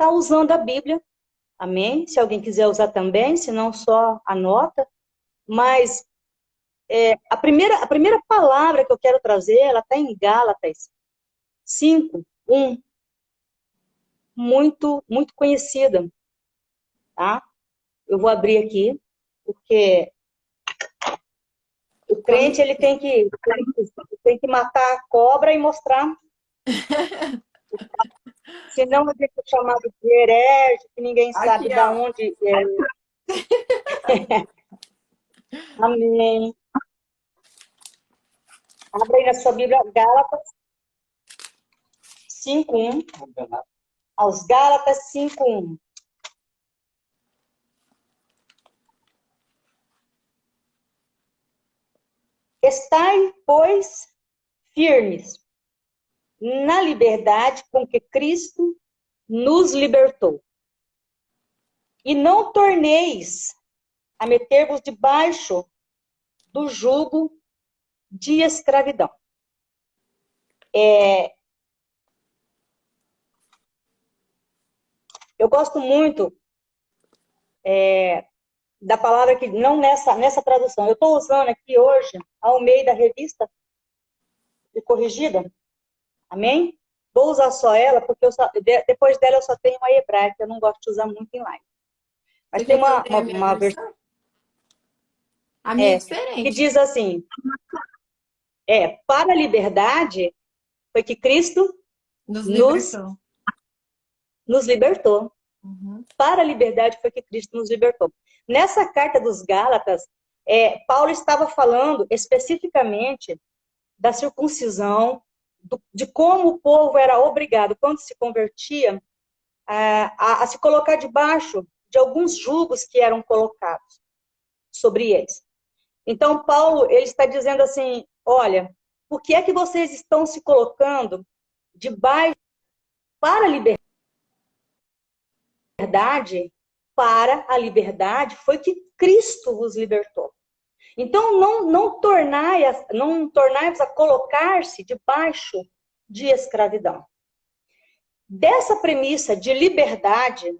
estar usando a Bíblia, amém? Se alguém quiser usar também, se não só anota. Mas a primeira palavra que eu quero trazer, ela está em Gálatas 5:1, muito, muito conhecida, tá? Eu vou abrir aqui, porque o crente ele tem que matar a cobra e mostrar. Senão a gente é chamado de herege, que ninguém sabe Aqui, de ó. onde é. Amém. Abre aí na sua Bíblia, Gálatas 5:1. Aos Gálatas 5:1. Estai, pois, firmes na liberdade com que Cristo nos libertou. E não torneis a meter-vos debaixo do jugo de escravidão. Eu gosto muito da palavra que, não nessa tradução, eu estou usando aqui hoje, ao meio da revista de corrigida, amém? Vou usar só ela, porque depois dela eu só tenho uma hebraica, eu não gosto de usar muito em live. Mas Você tem quer que eu leia a minha uma versão versão? A minha é que diferente. diz assim, para a liberdade foi que Cristo Nos nos libertou. libertou. Uhum. Para a liberdade foi que Cristo nos libertou. Nessa carta dos Gálatas, Paulo estava falando especificamente da circuncisão, de como o povo era obrigado, quando se convertia, a se colocar debaixo de alguns julgos que eram colocados sobre eles. Então, Paulo ele está dizendo assim, olha, por que é que vocês estão se colocando debaixo para a liberdade? Para a liberdade foi que Cristo vos libertou. Então, não tornai-vos a colocar-se debaixo de escravidão. Dessa premissa de liberdade,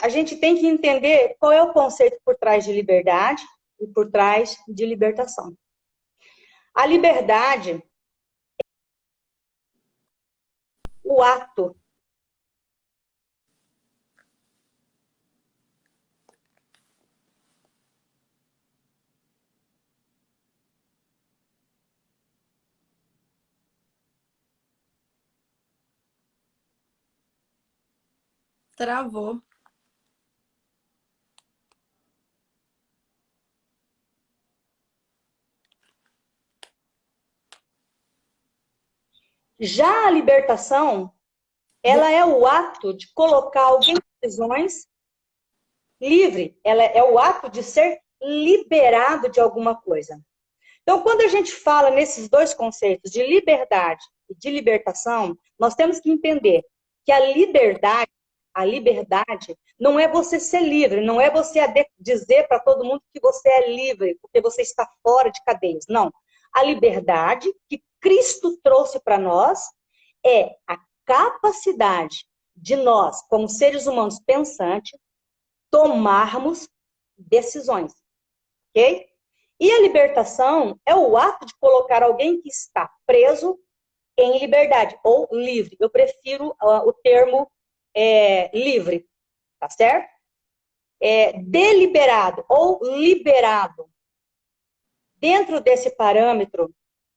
a gente tem que entender qual é o conceito por trás de liberdade e por trás de libertação. A liberdade, o ato Travou. já a libertação, ela é o ato de colocar alguém em prisões livre. Ela é o ato de ser liberado de alguma coisa. Então, quando a gente fala nesses dois conceitos de liberdade e de libertação, nós temos que entender que a liberdade não é você ser livre, não é você dizer para todo mundo que você é livre, porque você está fora de cadeias. Não. A liberdade que Cristo trouxe para nós é a capacidade de nós, como seres humanos pensantes, tomarmos decisões. Ok? E a libertação é o ato de colocar alguém que está preso em liberdade, ou livre. Eu prefiro o termo livre, tá certo? Deliberado ou liberado. Dentro desse parâmetro,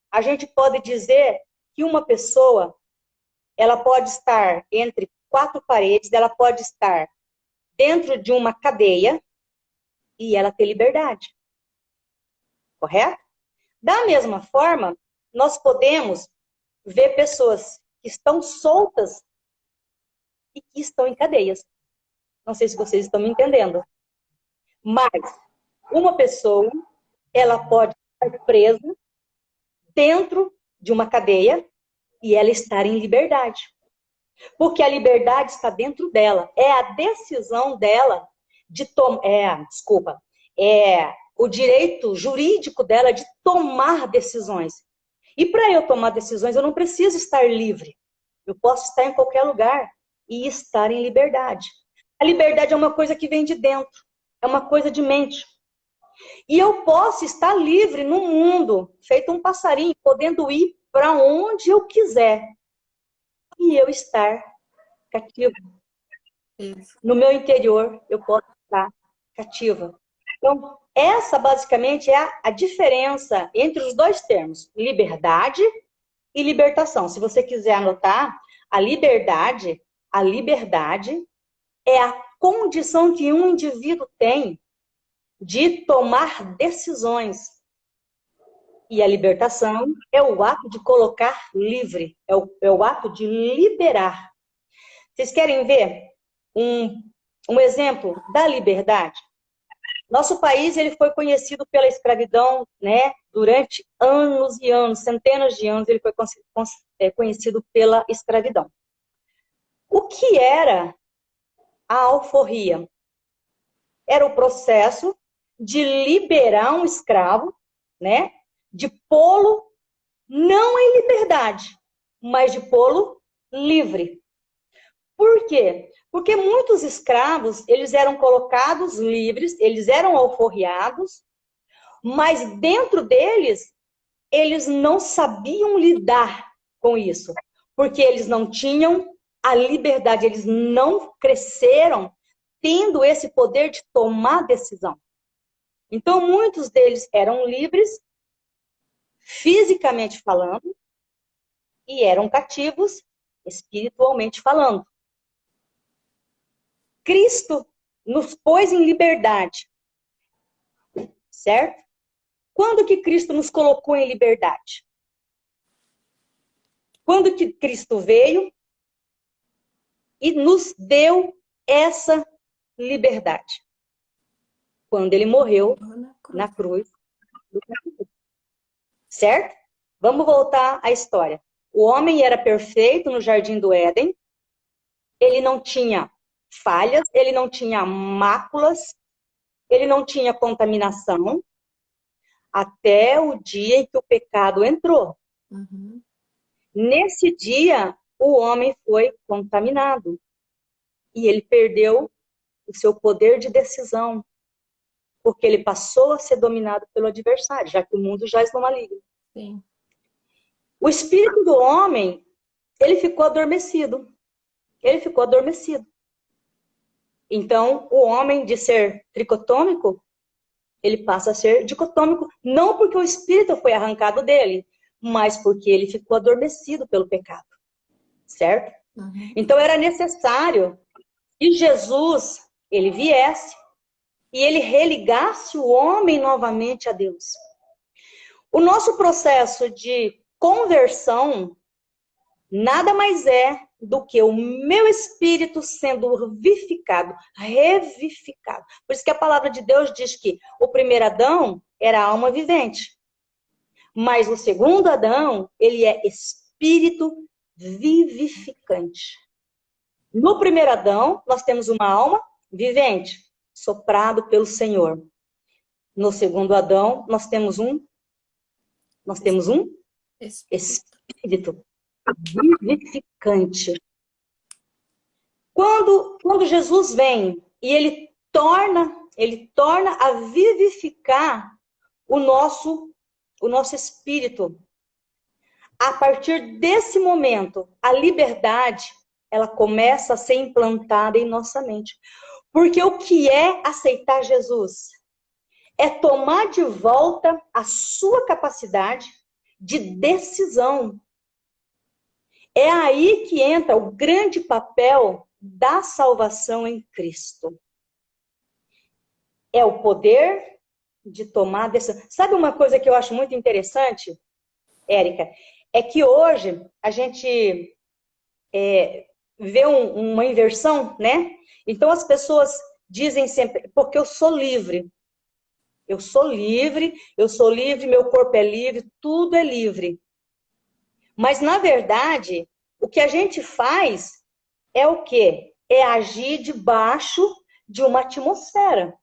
a gente pode dizer que uma pessoa, ela pode estar entre quatro paredes, ela pode estar dentro de uma cadeia e ela ter liberdade. Correto? Da mesma forma, nós podemos ver pessoas que estão soltas e que estão em cadeias. Não sei se vocês estão me entendendo. Mas uma pessoa, ela pode estar presa dentro de uma cadeia e ela estar em liberdade. Porque a liberdade está dentro dela. É a decisão dela de tomar... o direito jurídico dela de tomar decisões. E para eu tomar decisões, eu não preciso estar livre. Eu posso estar em qualquer lugar. e estar em liberdade. A liberdade é uma coisa que vem de dentro, é uma coisa de mente. E eu posso estar livre no mundo, feito um passarinho, podendo ir para onde eu quiser. E eu estar cativo. Isso. No meu interior, eu posso estar cativa. Então, essa basicamente é a diferença entre os dois termos, liberdade e libertação. Se você quiser anotar, a liberdade é a condição que um indivíduo tem de tomar decisões. E a libertação é o ato de colocar livre, é o ato de liberar. Vocês querem ver um exemplo da liberdade? Nosso país ele foi conhecido pela escravidão, né? Durante anos e anos, centenas de anos, ele foi conhecido pela escravidão. O que era a alforria? Era o processo de liberar um escravo, né? De pô-lo não em liberdade, mas de pô-lo livre. Por quê? Porque muitos escravos, eles eram colocados livres, eles eram alforriados, mas dentro deles, eles não sabiam lidar com isso, porque eles não tinham a liberdade, eles não cresceram tendo esse poder de tomar decisão. Então, muitos deles eram livres, fisicamente falando, e eram cativos, espiritualmente falando. Cristo nos pôs em liberdade, certo? Quando que Cristo nos colocou em liberdade? Quando que Cristo veio e nos deu essa liberdade? Quando ele morreu na cruz do Calvário. Certo? Vamos voltar à história. O homem era perfeito no jardim do Éden. Ele não tinha falhas, ele não tinha máculas, ele não tinha contaminação, até o dia em que o pecado entrou. Uhum. Nesse dia, o homem foi contaminado. E ele perdeu o seu poder de decisão, porque ele passou a ser dominado pelo adversário, já que o mundo jaz no maligno. Sim. O espírito do homem, ele ficou adormecido. Ele ficou adormecido. Então, o homem, de ser tricotômico, ele passa a ser dicotômico, não porque o espírito foi arrancado dele, mas porque ele ficou adormecido pelo pecado. Certo? Uhum. Então, era necessário que Jesus, ele viesse e ele religasse o homem novamente a Deus. O nosso processo de conversão nada mais é do que o meu espírito sendo vivificado, revivificado. Por isso que a palavra de Deus diz que o primeiro Adão era alma vivente. Mas o segundo Adão, ele é espírito vivificante. No primeiro Adão, nós temos uma alma vivente, soprado pelo Senhor. No segundo Adão, nós temos um espírito vivificante. Quando Jesus vem e ele torna a vivificar o nosso espírito. A partir desse momento, a liberdade, ela começa a ser implantada em nossa mente. Porque o que é aceitar Jesus? É tomar de volta a sua capacidade de decisão. É aí que entra o grande papel da salvação em Cristo. É o poder de tomar decisão. Sabe uma coisa que eu acho muito interessante, Érica? É que hoje a gente vê uma inversão, né? Então as pessoas dizem sempre, porque eu sou livre. Eu sou livre, meu corpo é livre, tudo é livre. Mas, na verdade, o que a gente faz é o quê? É agir debaixo de uma atmosfera.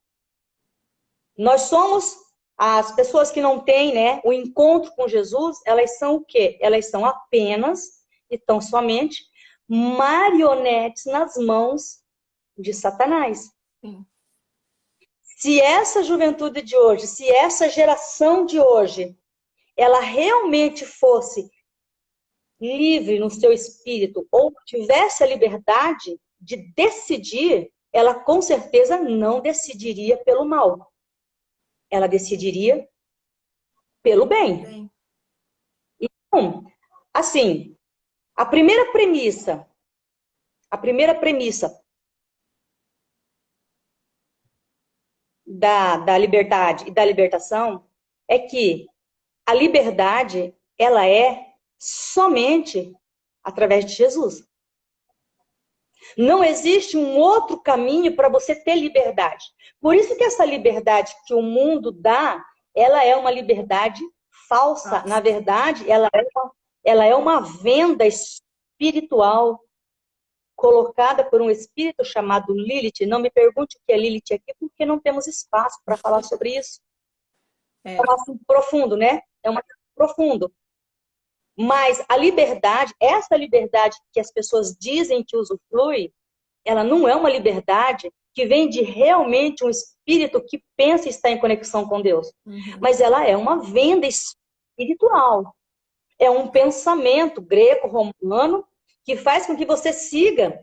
Nós somos, as pessoas que não têm, né, o encontro com Jesus, elas são o quê? Elas são apenas e tão somente marionetes nas mãos de Satanás. Sim. Se essa juventude de hoje, se essa geração de hoje, ela realmente fosse livre no seu espírito, ou tivesse a liberdade de decidir, ela com certeza não decidiria pelo mal. Ela decidiria pelo bem. Bem. Então, assim, a primeira premissa da liberdade e da libertação é que a liberdade, ela é somente através de Jesus. Não existe um outro caminho para você ter liberdade. Por isso que essa liberdade que o mundo dá, ela é uma liberdade falsa. Na verdade, ela é uma venda espiritual colocada por um espírito chamado Lilith. Não me pergunte o que é Lilith aqui, porque não temos espaço para falar sobre isso. É um assunto profundo, né? É um assunto profundo. Mas a liberdade, essa liberdade que as pessoas dizem que usufrui, ela não é uma liberdade que vem de realmente um espírito que pensa estar em conexão com Deus. Mas ela é uma venda espiritual. É um pensamento greco-romano que faz com que você siga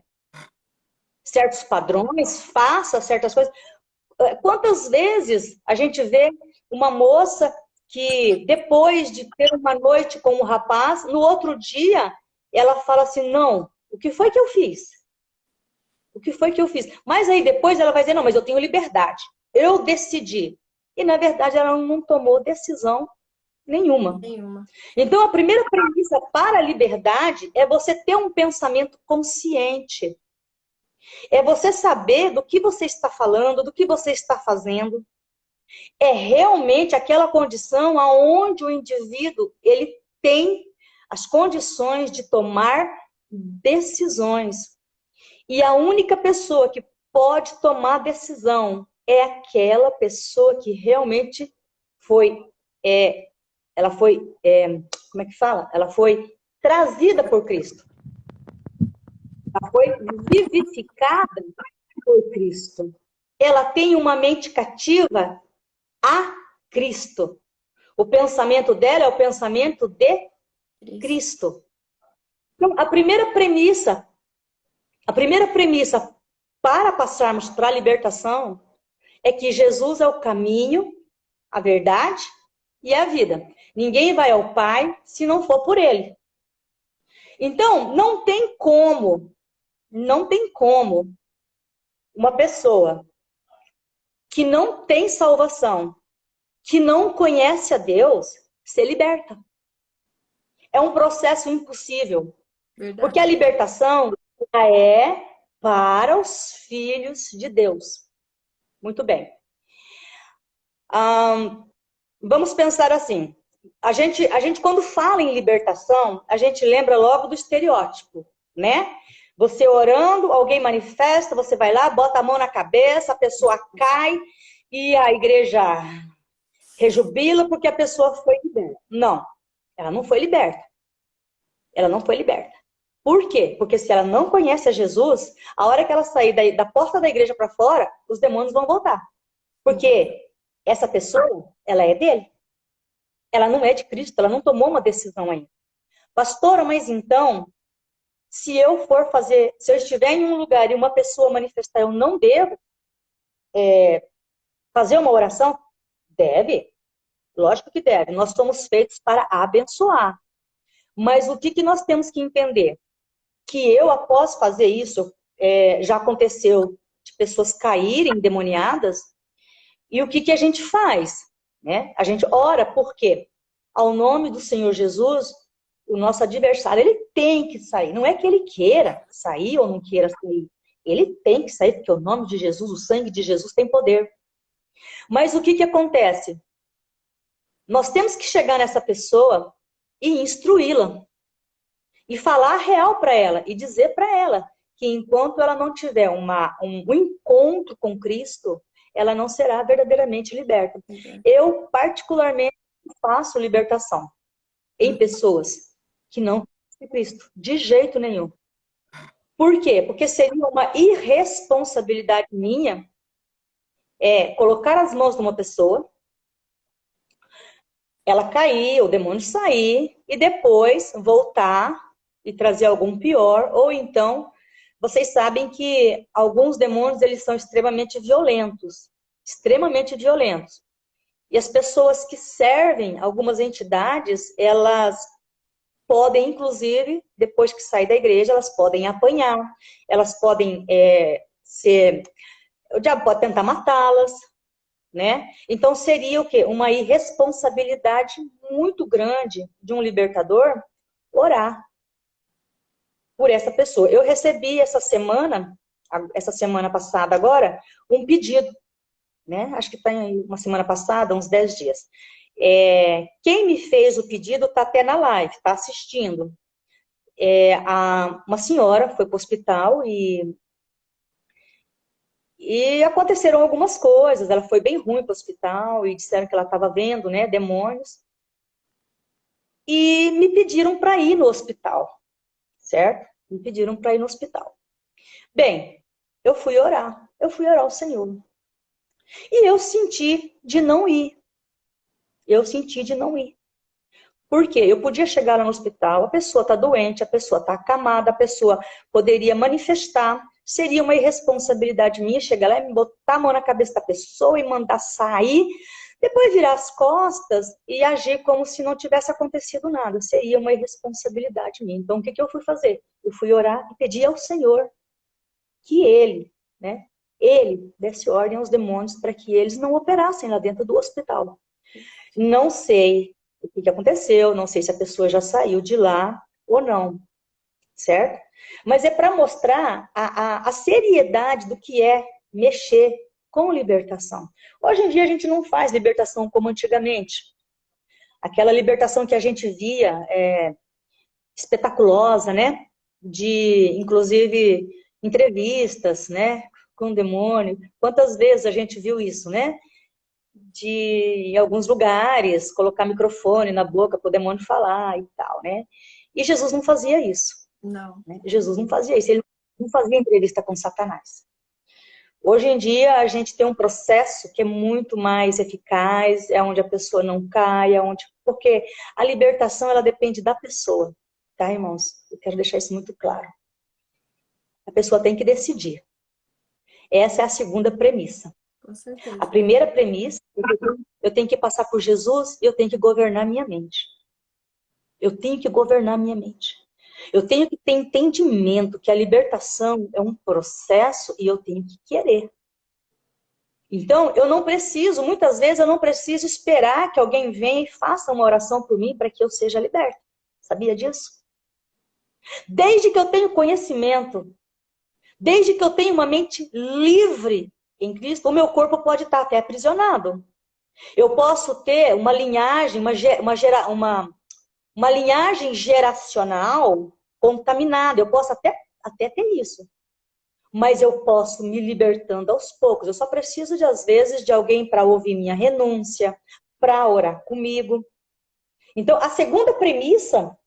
certos padrões, faça certas coisas. Quantas vezes a gente vê uma moça que depois de ter uma noite com um rapaz, no outro dia ela fala assim, não, o que foi que eu fiz? O que foi que eu fiz? Mas aí depois ela vai dizer, não, mas eu tenho liberdade. Eu decidi. E na verdade ela não tomou decisão nenhuma. Então a primeira premissa para a liberdade é você ter um pensamento consciente. É você saber do que você está falando, do que você está fazendo. É realmente aquela condição aonde o indivíduo ele tem as condições de tomar decisões. E a única pessoa que pode tomar decisão é aquela pessoa que realmente foi, como é que fala? Ela foi trazida por Cristo. Ela foi vivificada por Cristo. Ela tem uma mente cativa a Cristo. O pensamento dela é o pensamento de Cristo. Então, a primeira premissa para passarmos para a libertação é que Jesus é o caminho, a verdade e a vida. Ninguém vai ao Pai se não for por Ele. Então, não tem como uma pessoa que não tem salvação, que não conhece a Deus, ser liberta. É um processo impossível. Verdade. Porque a libertação é para os filhos de Deus. Muito bem. Vamos pensar assim. A gente, quando fala em libertação, a gente lembra logo do estereótipo, né? Você orando, alguém manifesta, você vai lá, bota a mão na cabeça, a pessoa cai e a igreja rejubila porque a pessoa foi liberta. Não, ela não foi liberta. Ela não foi liberta. Por quê? Porque se ela não conhece a Jesus, a hora que ela sair da porta da igreja para fora, os demônios vão voltar. Porque essa pessoa, ela é dele. Ela não é de Cristo, ela não tomou uma decisão ainda. Pastora, mas então, se eu estiver em um lugar e uma pessoa manifestar, eu não devo fazer uma oração? Deve. Lógico que deve. Nós somos feitos para abençoar. Mas o que nós temos que entender? Que eu, após fazer isso, já aconteceu de pessoas caírem endemoniadas, e o que a gente faz? Né? A gente ora porque, ao nome do Senhor Jesus, o nosso adversário, ele tem que sair. Não é que ele queira sair ou não queira sair. Ele tem que sair, porque o nome de Jesus, o sangue de Jesus tem poder. Mas o que acontece? Nós temos que chegar nessa pessoa e instruí-la. E falar real para ela. E dizer para ela que enquanto ela não tiver um encontro com Cristo, ela não será verdadeiramente liberta. Eu, particularmente, faço libertação em pessoas que não conhecem Cristo. De jeito nenhum. Por quê? Porque seria uma irresponsabilidade minha colocar as mãos numa pessoa, ela cair, o demônio sair, e depois voltar e trazer algum pior, ou então, vocês sabem que alguns demônios, eles são extremamente violentos. E as pessoas que servem algumas entidades, elas podem, inclusive, depois que sair da igreja, elas podem apanhar, elas podem o diabo pode tentar matá-las, né? Então seria o quê? Uma irresponsabilidade muito grande de um libertador orar por essa pessoa. Eu recebi essa semana passada agora, um pedido, né? Acho que está uma semana passada, uns 10 dias. Quem me fez o pedido está até na live, está assistindo. Uma senhora foi para o hospital e aconteceram algumas coisas. Ela foi bem ruim para o hospital e disseram que ela estava vendo, né, demônios. E me pediram para ir no hospital, certo? Me pediram para ir no hospital. Bem, eu fui orar ao Senhor. E eu senti de não ir. Por quê? Eu podia chegar lá no hospital, a pessoa está doente, a pessoa está acamada, a pessoa poderia manifestar. Seria uma irresponsabilidade minha chegar lá e me botar a mão na cabeça da pessoa e mandar sair, depois virar as costas e agir como se não tivesse acontecido nada. Seria uma irresponsabilidade minha. Então, o que eu fui fazer? Eu fui orar e pedir ao Senhor que Ele desse ordem aos demônios para que eles não operassem lá dentro do hospital. Não sei o que aconteceu, não sei se a pessoa já saiu de lá ou não, certo? Mas é para mostrar a seriedade do que é mexer com libertação. Hoje em dia a gente não faz libertação como antigamente. Aquela libertação que a gente via espetaculosa, né? Inclusive, entrevistas, né? Com o demônio. Quantas vezes a gente viu isso, né? Em alguns lugares, colocar microfone na boca para o demônio falar e tal, né? E Jesus não fazia isso. Não. Né? Jesus não fazia isso, ele não fazia entrevista com Satanás. Hoje em dia, a gente tem um processo que é muito mais eficaz, é onde a pessoa não cai, porque a libertação, ela depende da pessoa, tá, irmãos? Eu quero deixar isso muito claro. A pessoa tem que decidir. Essa é a segunda premissa. Com certeza. A primeira premissa é que eu tenho que passar por Jesus e eu tenho que governar minha mente. Eu tenho que governar minha mente. Eu tenho que ter entendimento que a libertação é um processo e eu tenho que querer. Então, muitas vezes eu não preciso esperar que alguém venha e faça uma oração por mim para que eu seja liberta. Sabia disso? Desde que eu tenho conhecimento, desde que eu tenho uma mente livre em Cristo, o meu corpo pode estar até aprisionado. Eu posso ter uma linhagem, uma linhagem geracional contaminada. Eu posso até ter isso. Mas eu posso me libertando aos poucos. Eu só preciso, às vezes, de alguém para ouvir minha renúncia, para orar comigo. Então, a segunda premissa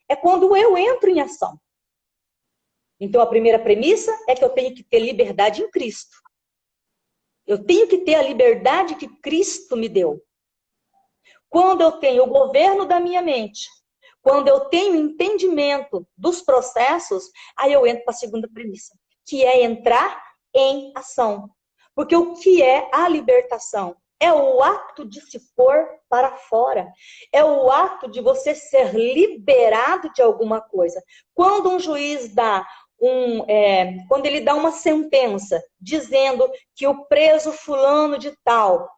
é quando eu entro em ação. Então, a primeira premissa é que eu tenho que ter liberdade em Cristo. Eu tenho que ter a liberdade que Cristo me deu. Quando eu tenho o governo da minha mente, quando eu tenho entendimento dos processos, aí eu entro para a segunda premissa, que é entrar em ação. Porque o que é a libertação? É o ato de se pôr para fora. É o ato de você ser liberado de alguma coisa. Quando um juiz quando ele dá uma sentença dizendo que o preso fulano de tal,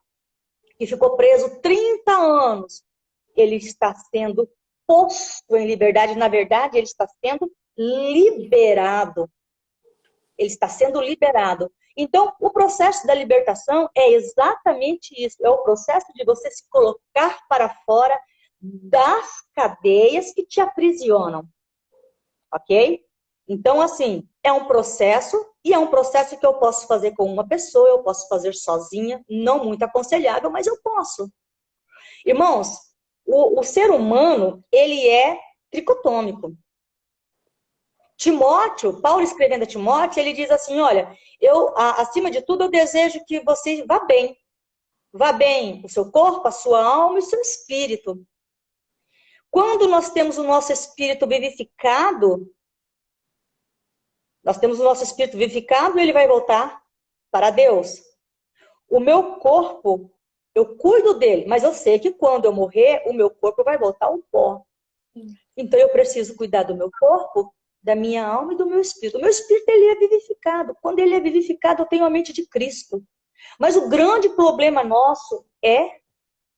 que ficou preso 30 anos, ele está sendo posto em liberdade. Na verdade, ele está sendo liberado. Ele está sendo liberado. Então, o processo da libertação é exatamente isso. É o processo de você se colocar para fora das cadeias que te aprisionam. Ok? Então, assim, é um processo, e é um processo que eu posso fazer com uma pessoa, eu posso fazer sozinha, não muito aconselhável, mas eu posso. Irmãos, o ser humano, ele é tricotômico. Timóteo, Paulo escrevendo a Timóteo, ele diz assim, olha, acima de tudo, eu desejo que você vá bem. Vá bem o seu corpo, a sua alma e o seu espírito. Quando nós temos o nosso espírito vivificado, ele vai voltar para Deus. O meu corpo, eu cuido dele, mas eu sei que quando eu morrer, o meu corpo vai voltar ao pó. Então eu preciso cuidar do meu corpo, da minha alma e do meu espírito. O meu espírito, ele é vivificado. Quando ele é vivificado, eu tenho a mente de Cristo. Mas o grande problema nosso é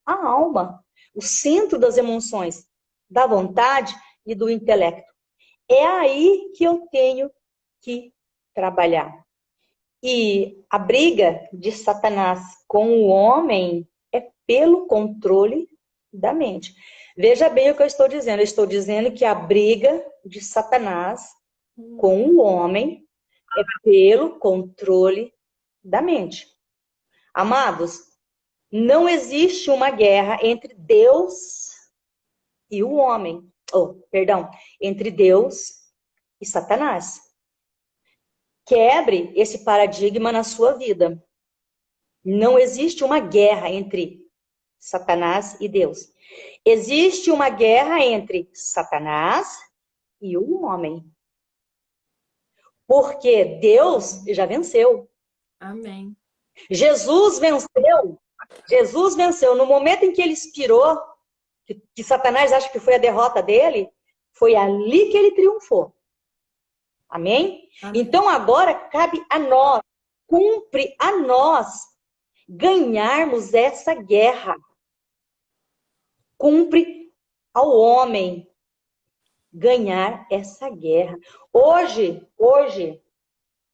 a alma, o centro das emoções, da vontade e do intelecto. É aí que eu tenho que trabalhar. E a briga de Satanás com o homem é pelo controle da mente. Veja bem o que eu estou dizendo. Eu estou dizendo que a briga de Satanás com o homem é pelo controle da mente. Amados, não existe uma guerra entre Deus e o homem. Entre Deus e Satanás. Quebre esse paradigma na sua vida. Não existe uma guerra entre Satanás e Deus. Existe uma guerra entre Satanás e o homem. Porque Deus já venceu. Amém. Jesus venceu. Jesus venceu. No momento em que ele expirou, que Satanás acha que foi a derrota dele, foi ali que ele triunfou. Amém? Amém. Então agora cabe a nós, cumpre a nós ganharmos essa guerra. Cumpre ao homem ganhar essa guerra. Hoje,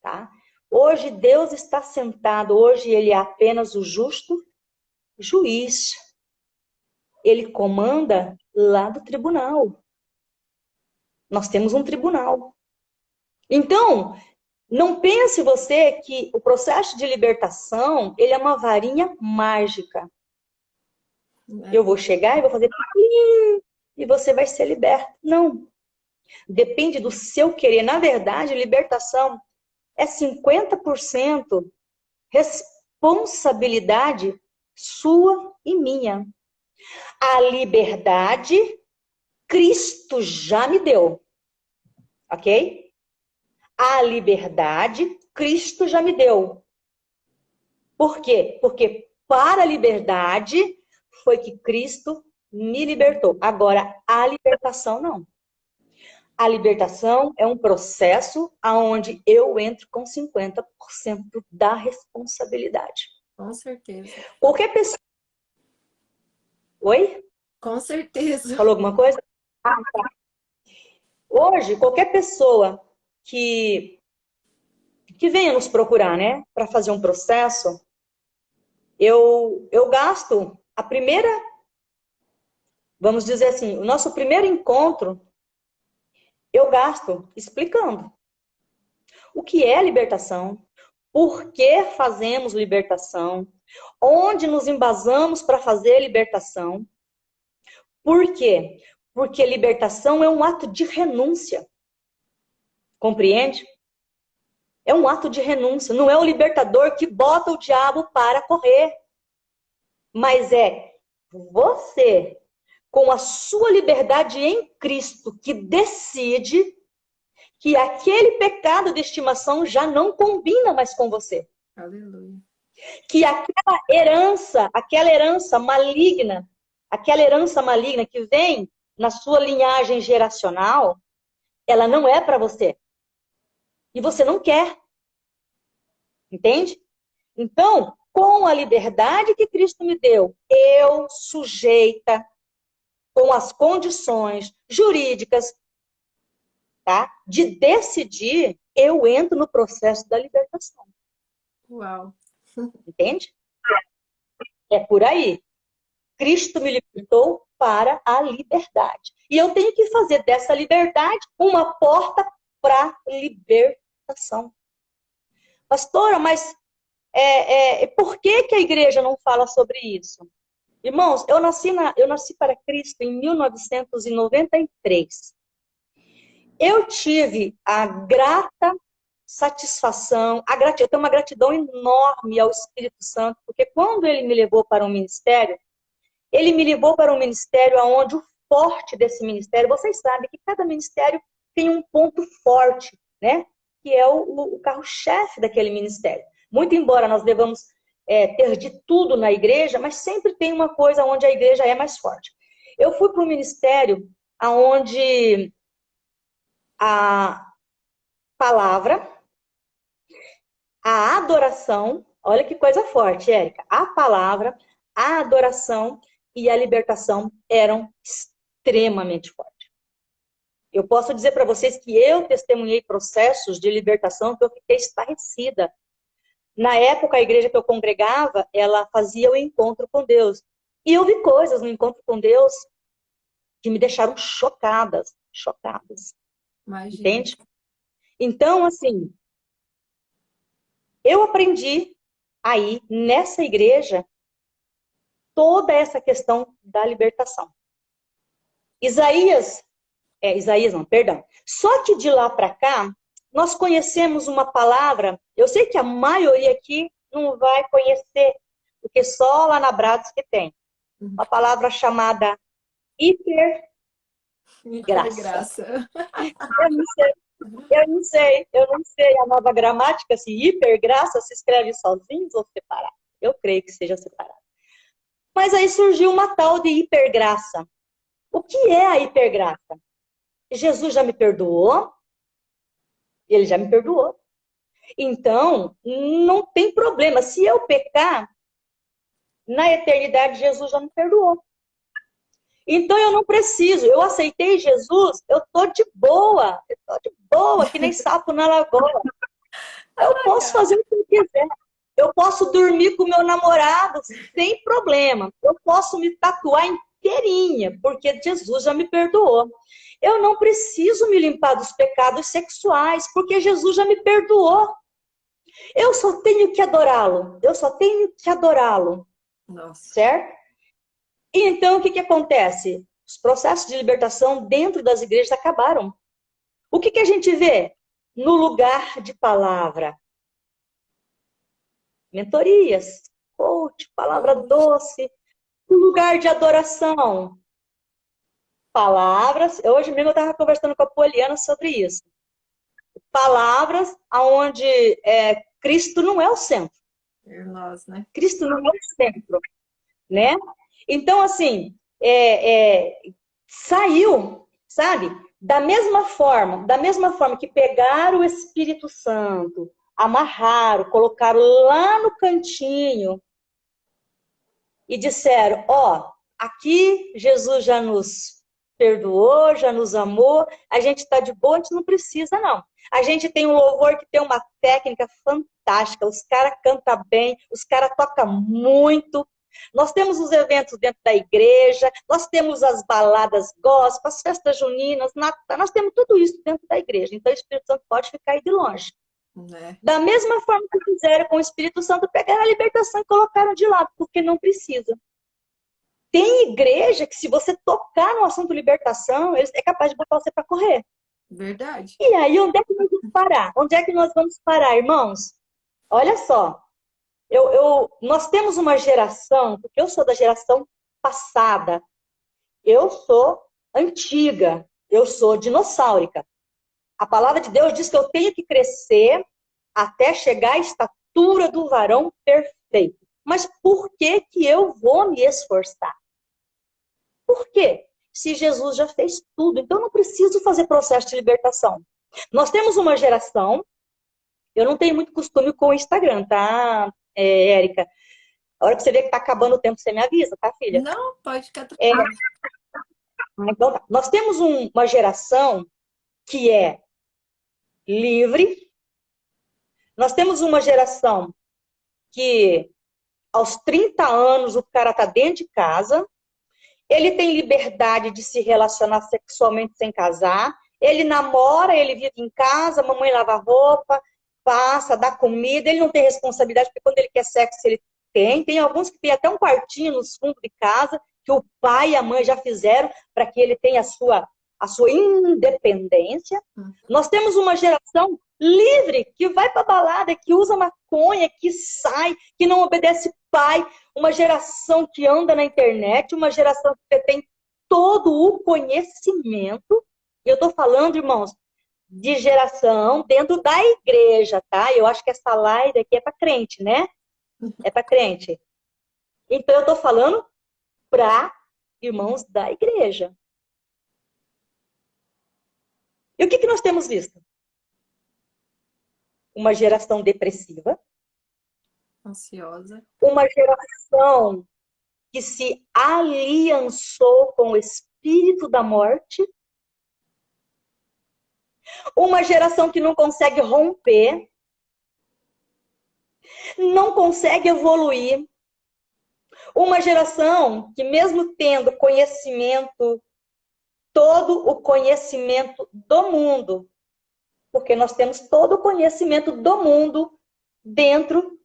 tá? Hoje Deus está sentado, hoje ele é apenas o justo juiz. Ele comanda lá do tribunal. Nós temos um tribunal. Então, não pense você que o processo de libertação, ele é uma varinha mágica. Eu vou chegar e vou fazer e você vai ser liberto. Não. Depende do seu querer. Na verdade, libertação é 50% responsabilidade sua e minha. A liberdade, Cristo já me deu. Ok? A liberdade, Cristo já me deu. Por quê? Porque para a liberdade foi que Cristo me libertou. Agora, a libertação não. A libertação é um processo onde eu entro com 50% da responsabilidade. Com certeza. Qualquer pessoa... Oi? Com certeza. Falou alguma coisa? Tá. Hoje, qualquer pessoa que venha nos procurar, né, para fazer um processo, eu gasto a primeira, vamos dizer assim, o nosso primeiro encontro, eu gasto explicando o que é libertação, por que fazemos libertação, onde nos embasamos para fazer libertação. Por quê? Porque libertação é um ato de renúncia. Compreende? É um ato de renúncia. Não é o libertador que bota o diabo para correr. Mas é você, com a sua liberdade em Cristo, que decide que aquele pecado de estimação já não combina mais com você. Aleluia. Que aquela herança maligna que vem na sua linhagem geracional, ela não é para você. E você não quer. Entende? Então, com a liberdade que Cristo me deu, eu sujeita com as condições jurídicas, tá, de decidir, eu entro no processo da libertação. Uau. Entende? É por aí. Cristo me libertou para a liberdade. E eu tenho que fazer dessa liberdade uma porta para libertação. Pastora, mas por que a igreja não fala sobre isso? Irmãos, eu nasci para Cristo em 1993. eu tive a grata satisfação, eu tenho uma gratidão enorme ao Espírito Santo, porque quando ele me levou para um ministério, ele me levou para um ministério onde o forte desse ministério, vocês sabem que cada ministério tem um ponto forte, né? Que é o carro-chefe daquele ministério. Muito embora nós devamos ter de tudo na igreja, mas sempre tem uma coisa onde a igreja é mais forte. Eu fui para um ministério onde a palavra, a adoração, olha que coisa forte, Érica, a palavra, a adoração e a libertação eram extremamente fortes. Eu posso dizer para vocês que eu testemunhei processos de libertação que eu fiquei estarrecida. Na época, a igreja que eu congregava, ela fazia o encontro com Deus. E eu vi coisas no encontro com Deus que me deixaram chocadas. Imagina. Entende? Então, assim, eu aprendi aí, nessa igreja, toda essa questão da libertação. Isaías não, perdão. Só que de lá para cá, nós conhecemos uma palavra, eu sei que a maioria aqui não vai conhecer, porque só lá na Brados que tem. Uma palavra chamada hipergraça. Eu não sei a nova gramática, se hipergraça se escreve sozinhos ou separado. Eu creio que seja separado. Mas aí surgiu uma tal de hipergraça. O que é a hipergraça? Jesus já me perdoou, ele já me perdoou. Então, não tem problema. Se eu pecar, na eternidade Jesus já me perdoou. Então eu não preciso, eu aceitei Jesus, eu tô de boa, que nem sapo na lagoa. Eu posso fazer o que eu quiser. Eu posso dormir com meu namorado sem problema. Eu posso me tatuar inteirinha, porque Jesus já me perdoou. Eu não preciso me limpar dos pecados sexuais, porque Jesus já me perdoou. Eu só tenho que adorá-lo. Nossa. Certo? E então, o que acontece? Os processos de libertação dentro das igrejas acabaram. O que a gente vê? No lugar de palavra. Mentorias, coach, palavra doce. No lugar de adoração. Palavras. Hoje mesmo eu estava conversando com a Poliana sobre isso. Palavras onde Cristo não é o centro. Nós, né? Cristo não é o centro, né? Então, assim, saiu, sabe? Da mesma forma que pegaram o Espírito Santo, amarraram, colocaram lá no cantinho e disseram, aqui Jesus já nos perdoou, já nos amou, a gente está de boa, a gente não precisa, não. A gente tem um louvor que tem uma técnica fantástica, os caras cantam bem, os caras tocam muito. Nós temos os eventos dentro da igreja, nós temos as baladas gospel, as festas juninas, Natal, nós temos tudo isso dentro da igreja. Então o Espírito Santo pode ficar aí de longe. Da mesma forma que fizeram com o Espírito Santo, pegaram a libertação e colocaram de lado, porque não precisa. Tem igreja que, se você tocar no assunto libertação, é capaz de botar você para correr. Verdade. E aí, onde é que nós vamos parar? Onde é que nós vamos parar, irmãos? Olha só. Nós temos uma geração, porque eu sou da geração passada. Eu sou antiga. Eu sou dinossáurica. A palavra de Deus diz que eu tenho que crescer até chegar à estatura do varão perfeito. Mas por que eu vou me esforçar? Por quê? Se Jesus já fez tudo, então eu não preciso fazer processo de libertação. Nós temos uma geração, eu não tenho muito costume com o Instagram, tá, Érica? A hora que você vê que tá acabando o tempo, você me avisa, tá, filha? Não, pode ficar tranquilo. Então, tá. Nós temos uma geração que é livre, nós temos uma geração que aos 30 anos o cara tá dentro de casa, ele tem liberdade de se relacionar sexualmente sem casar, ele namora, ele vive em casa, a mamãe lava roupa, passa, dá comida, ele não tem responsabilidade, porque quando ele quer sexo ele tem. Tem alguns que tem até um quartinho nos fundos de casa, que o pai e a mãe já fizeram para que ele tenha a sua a sua independência. Nós temos uma geração livre, que vai para balada, que usa maconha, que sai, que não obedece pai. Uma geração que anda na internet, uma geração que tem todo o conhecimento. E eu estou falando, irmãos, de geração dentro da igreja, tá? Eu acho que essa live aqui é para crente, né? É para crente. Então eu estou falando para irmãos da igreja. E o que nós temos visto? Uma geração depressiva. Ansiosa. Uma geração que se aliançou com o espírito da morte. Uma geração que não consegue romper. Não consegue evoluir. Uma geração que, mesmo tendo conhecimento, todo o conhecimento do mundo, porque nós temos todo o conhecimento do mundo dentro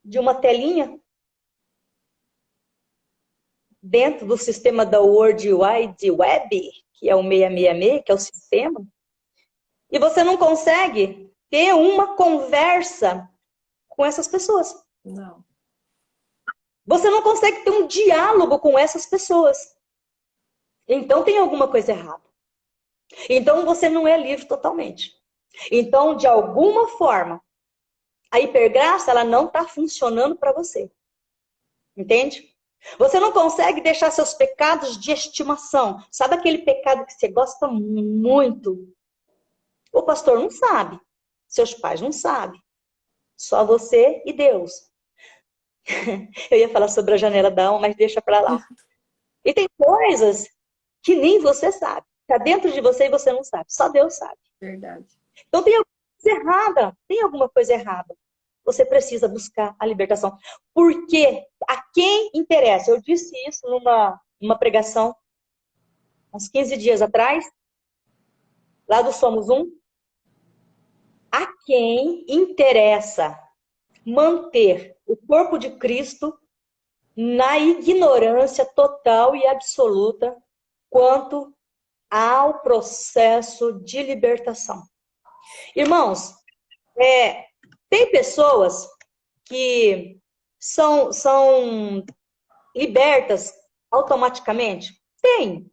de uma telinha, dentro do sistema da World Wide Web, que é o 666, que é o sistema, e você não consegue ter uma conversa com essas pessoas. Não. Você não consegue ter um diálogo com essas pessoas. Então tem alguma coisa errada. Então você não é livre totalmente. Então, de alguma forma, a hipergraça, ela não está funcionando para você. Entende? Você não consegue deixar seus pecados de estimação. Sabe aquele pecado que você gosta muito? O pastor não sabe. Seus pais não sabem. Só você e Deus. Eu ia falar sobre a janela da alma, mas deixa para lá. E tem coisas que nem você sabe. Está dentro de você e você não sabe. Só Deus sabe. Verdade. Então tem alguma coisa errada. Tem alguma coisa errada. Você precisa buscar a libertação. Porque a quem interessa? Eu disse isso numa pregação uns 15 dias atrás, lá do Somos Um. A quem interessa manter o corpo de Cristo na ignorância total e absoluta quanto ao processo de libertação. Irmãos, tem pessoas que são libertas automaticamente? Tem.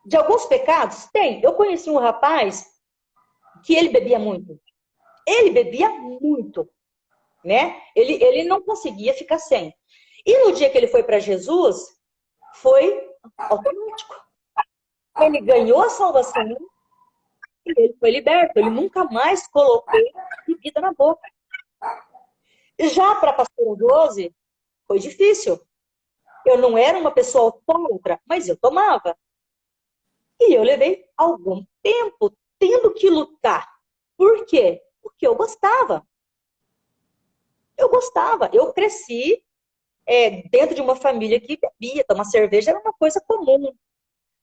De alguns pecados? Tem. Eu conheci um rapaz que ele bebia muito. Ele bebia muito, né? Ele não conseguia ficar sem. E no dia que ele foi para Jesus, foi automático. Ele ganhou a salvação e ele foi liberto. Ele nunca mais colocou bebida na boca. Já para a pastora Rose, foi difícil. Eu não era uma pessoa alcoólatra, mas eu tomava. E eu levei algum tempo tendo que lutar. Por quê? Porque eu gostava. Eu cresci dentro de uma família que bebia. Tomar cerveja era uma coisa comum.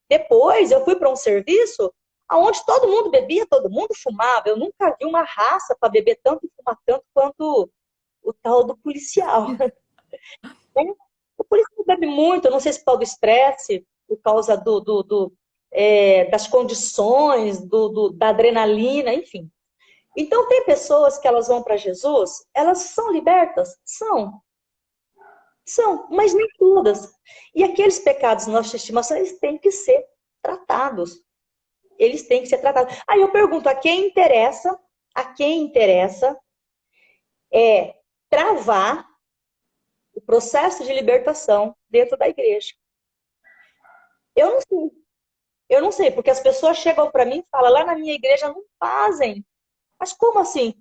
Depois eu fui para um serviço onde todo mundo bebia, todo mundo fumava. Eu nunca vi uma raça para beber tanto e fumar tanto quanto o tal do policial. O policial bebe muito, eu não sei se por causa do estresse, por causa das condições, da adrenalina, enfim. Então, tem pessoas que elas vão para Jesus, elas são libertas? São, mas nem todas. E aqueles pecados de nossa estimação, eles têm que ser tratados. Eles têm que ser tratados. Aí eu pergunto, a quem interessa travar o processo de libertação dentro da igreja? Eu não sei, porque as pessoas chegam para mim e falam, lá na minha igreja não fazem. Mas como assim?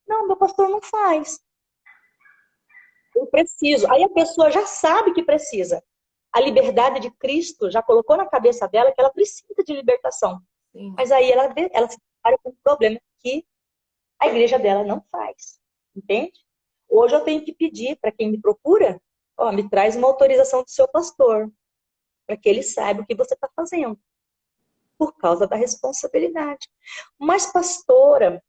Não, meu pastor não faz. Eu preciso. Aí a pessoa já sabe que precisa. A liberdade de Cristo já colocou na cabeça dela que ela precisa de libertação. Sim. Mas aí ela se depara com um problema que a igreja dela não faz. Entende? Hoje eu tenho que pedir para quem me procura, me traz uma autorização do seu pastor, para que ele saiba o que você está fazendo. Por causa da responsabilidade. Mas, pastora,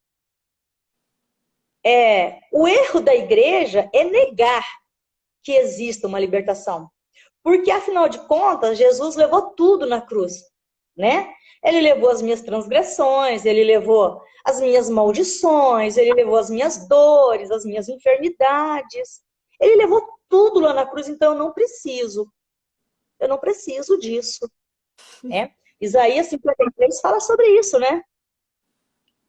o erro da igreja é negar que exista uma libertação. Porque, afinal de contas, Jesus levou tudo na cruz. né? Ele levou as minhas transgressões, ele levou as minhas maldições, ele levou as minhas dores, as minhas enfermidades. Ele levou tudo lá na cruz, então eu não preciso disso, né? Isaías 53 fala sobre isso, né?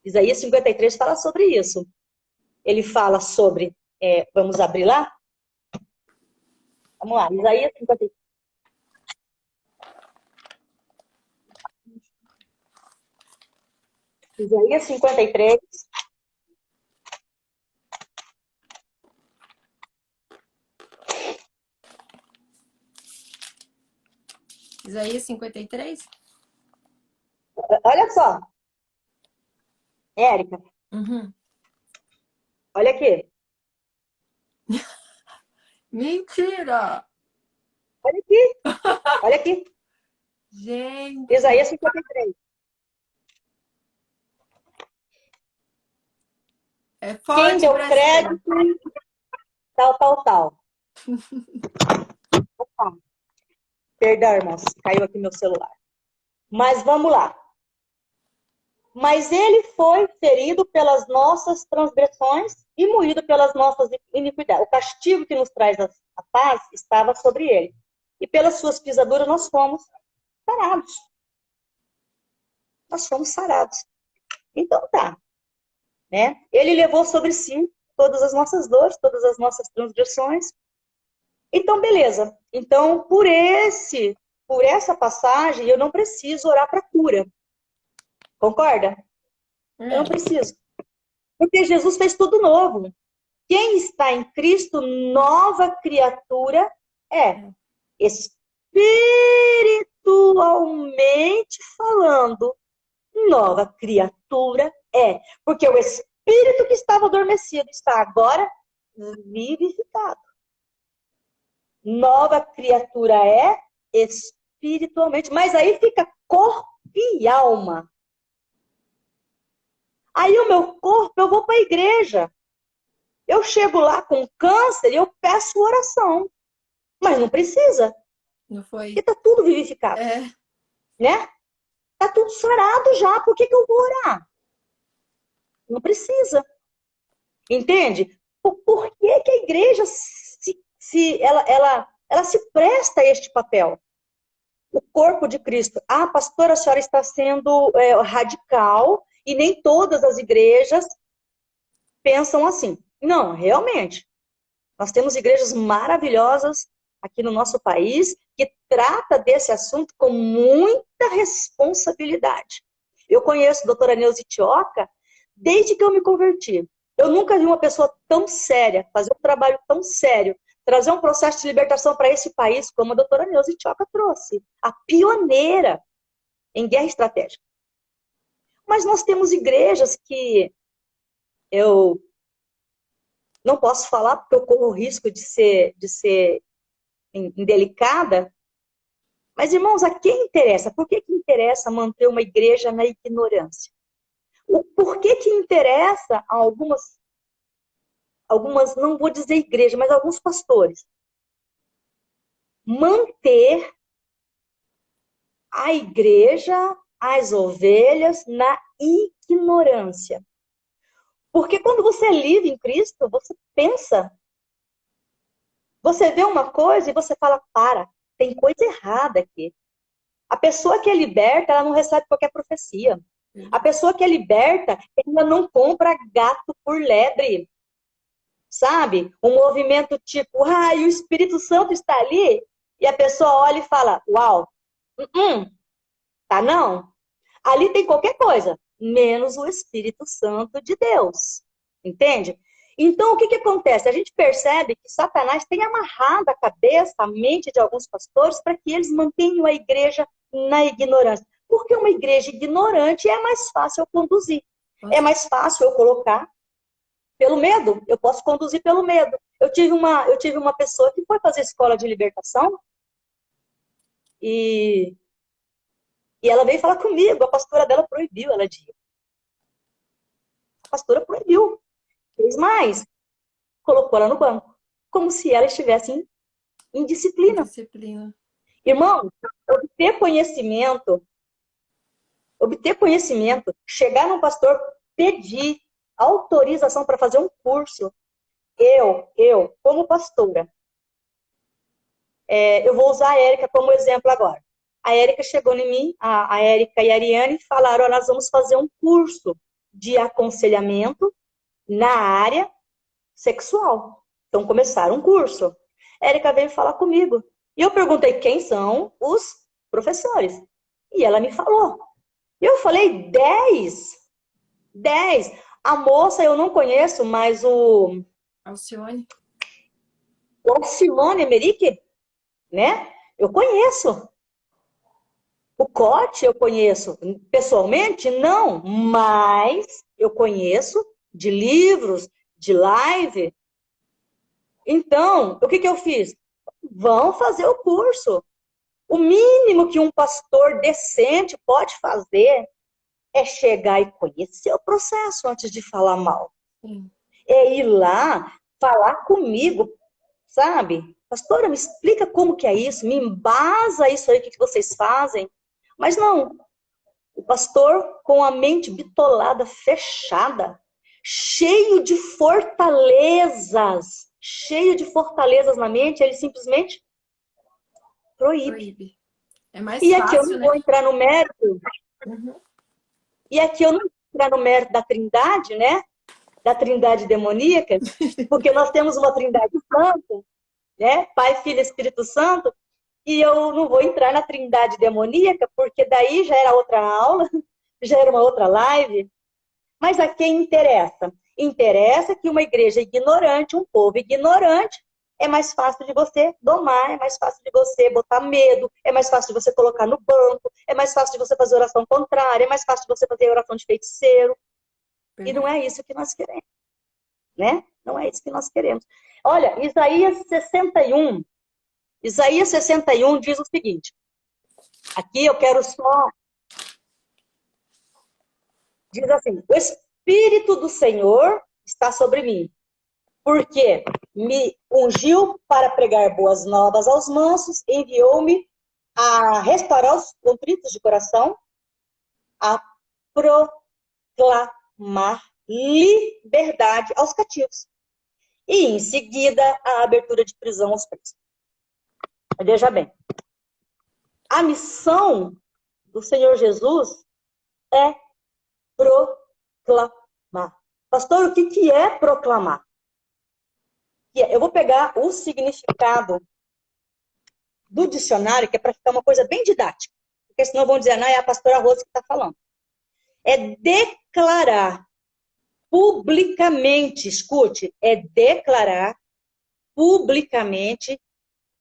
Isaías 53 fala sobre isso. Ele fala sobre, vamos abrir lá? Vamos lá, Isaías 53. Isaías 53. Isaías 53? Olha só, Érica, Uhum. olha aqui. Mentira! Olha aqui, olha aqui. Gente, Isaías 53. é Quem forte deu para ser. crédito, tal, tal, tal. Perdão, irmãos, caiu aqui meu celular. Mas vamos lá. Mas ele foi ferido pelas nossas transgressões e moído pelas nossas iniquidades. O castigo que nos traz a paz estava sobre ele. E pelas suas pisaduras nós fomos sarados. Nós fomos sarados. Então tá, né? Ele levou sobre si todas as nossas dores, todas as nossas transgressões. Então, beleza. Então, por essa passagem, eu não preciso orar para cura. Concorda? Eu não preciso. Porque Jesus fez tudo novo. Quem está em Cristo, nova criatura é. Espiritualmente falando, nova criatura é. Porque o espírito que estava adormecido está agora vivificado. Nova criatura é espiritualmente. Mas aí fica corpo e alma. Aí o meu corpo, eu vou para a igreja. Eu chego lá com câncer e eu peço oração. Mas não precisa. Não foi? Porque está tudo vivificado. Né? Está tudo sarado já. Por que eu vou orar? Não precisa. Entende? Por que a igreja ela se presta a este papel? O corpo de Cristo. Ah, pastora, a senhora está sendo radical e nem todas as igrejas pensam assim. Não, realmente. Nós temos igrejas maravilhosas aqui no nosso país que trata desse assunto com muita responsabilidade. Eu conheço a doutora Neuza Itioca desde que eu me converti. Eu nunca vi uma pessoa tão séria, fazer um trabalho tão sério, trazer um processo de libertação para esse país como a doutora Neuza Itioca trouxe. A pioneira em guerra estratégica. Mas nós temos igrejas que eu não posso falar porque eu corro o risco de ser indelicada. Mas, irmãos, a quem interessa? Por que interessa manter uma igreja na ignorância? Por que interessa a algumas, não vou dizer igreja, mas alguns pastores, manter a igreja, as ovelhas, na ignorância? Porque quando você é livre em Cristo, você pensa, você vê uma coisa e você fala, tem coisa errada aqui. A pessoa que é liberta, ela não recebe qualquer profecia. A pessoa que é liberta, ela não compra gato por lebre. Sabe? Um movimento tipo, e o Espírito Santo está ali, e a pessoa olha e fala, uau, tá não? Ali tem qualquer coisa, menos o Espírito Santo de Deus. Entende? Então, o que acontece? A gente percebe que Satanás tem amarrado a cabeça, a mente de alguns pastores para que eles mantenham a igreja na ignorância. Porque uma igreja ignorante é mais fácil eu conduzir. É mais fácil eu colocar pelo medo. Eu posso conduzir pelo medo. Eu tive uma pessoa que foi fazer escola de libertação e ela veio falar comigo. A pastora dela proibiu ela de ir. A pastora proibiu. Fez mais. Colocou ela no banco. Como se ela estivesse em disciplina. Disciplina. Irmão, obter conhecimento obter conhecimento, chegar num pastor, pedir autorização para fazer um curso. Eu, como pastora, eu vou usar a Érica como exemplo agora. A Érica chegou em mim, a Érica e a Ariane falaram, nós vamos fazer um curso de aconselhamento na área sexual. Então, começaram um curso. A Érica veio falar comigo. E eu perguntei quem são os professores. E ela me falou. E eu falei, 10. A moça eu não conheço, mas o Alcione. Alcione Emerick, né? Eu conheço. O Cote eu conheço pessoalmente? Não, mas eu conheço de livros, de live. Então, o que eu fiz? Vão fazer o curso. O mínimo que um pastor decente pode fazer é chegar e conhecer o processo antes de falar mal. Sim. É ir lá, falar comigo, sabe? Pastora, me explica como que é isso, me embasa isso aí que vocês fazem. Mas não, o pastor com a mente bitolada, fechada, cheio de fortalezas na mente, ele simplesmente proíbe. É mais E fácil, aqui eu não vou entrar no mérito. Uhum. E aqui eu não vou entrar no mérito da trindade, né? Da trindade demoníaca, porque nós temos uma trindade santa, né? Pai, Filho e Espírito Santo, e eu não vou entrar na trindade demoníaca, porque daí já era outra aula, já era uma outra live. Mas a quem interessa? Interessa que uma igreja ignorante, um povo ignorante, é mais fácil de você domar, é mais fácil de você botar medo, é mais fácil de você colocar no banco, é mais fácil de você fazer oração contrária, é mais fácil de você fazer oração de feiticeiro. E não é isso que nós queremos, né? Não é isso que nós queremos. Olha, Isaías 61 diz o seguinte. Aqui eu quero só... Diz assim, o Espírito do Senhor está sobre mim, porque me ungiu para pregar boas novas aos mansos, enviou-me a restaurar os contritos de coração, a proclamar liberdade aos cativos. E, em seguida, a abertura de prisão aos presos. Veja bem, a missão do Senhor Jesus é proclamar. Pastor, o que é proclamar? Eu vou pegar o significado do dicionário, que é para ficar uma coisa bem didática. Porque senão vão dizer, não, é a pastora Rosa que está falando. É declarar publicamente, escute, é declarar publicamente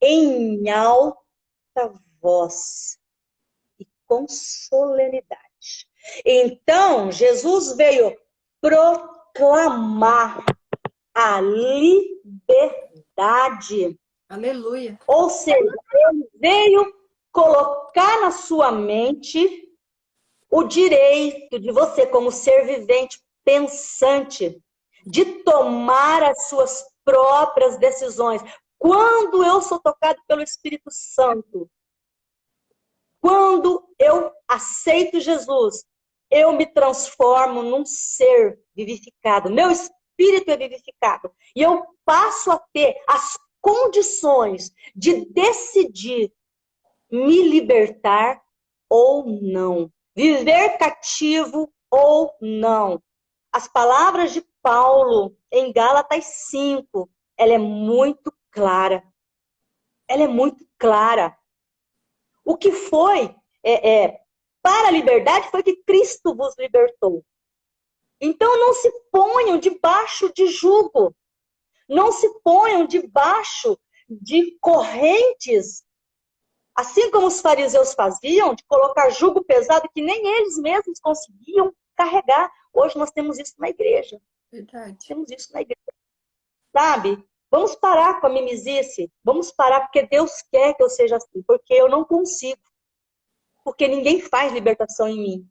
em alta voz e com solenidade. Então, Jesus veio proclamar a liberdade. Aleluia. Ou seja, ele veio colocar na sua mente o direito de você, como ser vivente, pensante, de tomar as suas próprias decisões. Quando eu sou tocado pelo Espírito Santo, quando eu aceito Jesus, eu me transformo num ser vivificado. Meu espírito é vivificado. E eu passo a ter as condições de decidir me libertar ou não. Viver cativo ou não. As palavras de Paulo em Gálatas 5, ela é muito clara. Ela é muito clara. O que foi para a liberdade foi que Cristo vos libertou. Então não se ponham debaixo de jugo. Não se ponham debaixo de correntes, assim como os fariseus faziam, de colocar jugo pesado que nem eles mesmos conseguiam carregar. Hoje nós temos isso na igreja. Verdade. Temos isso na igreja. Sabe? Vamos parar com a mimizice. Vamos parar porque Deus quer que eu seja assim. Porque eu não consigo. Porque ninguém faz libertação em mim.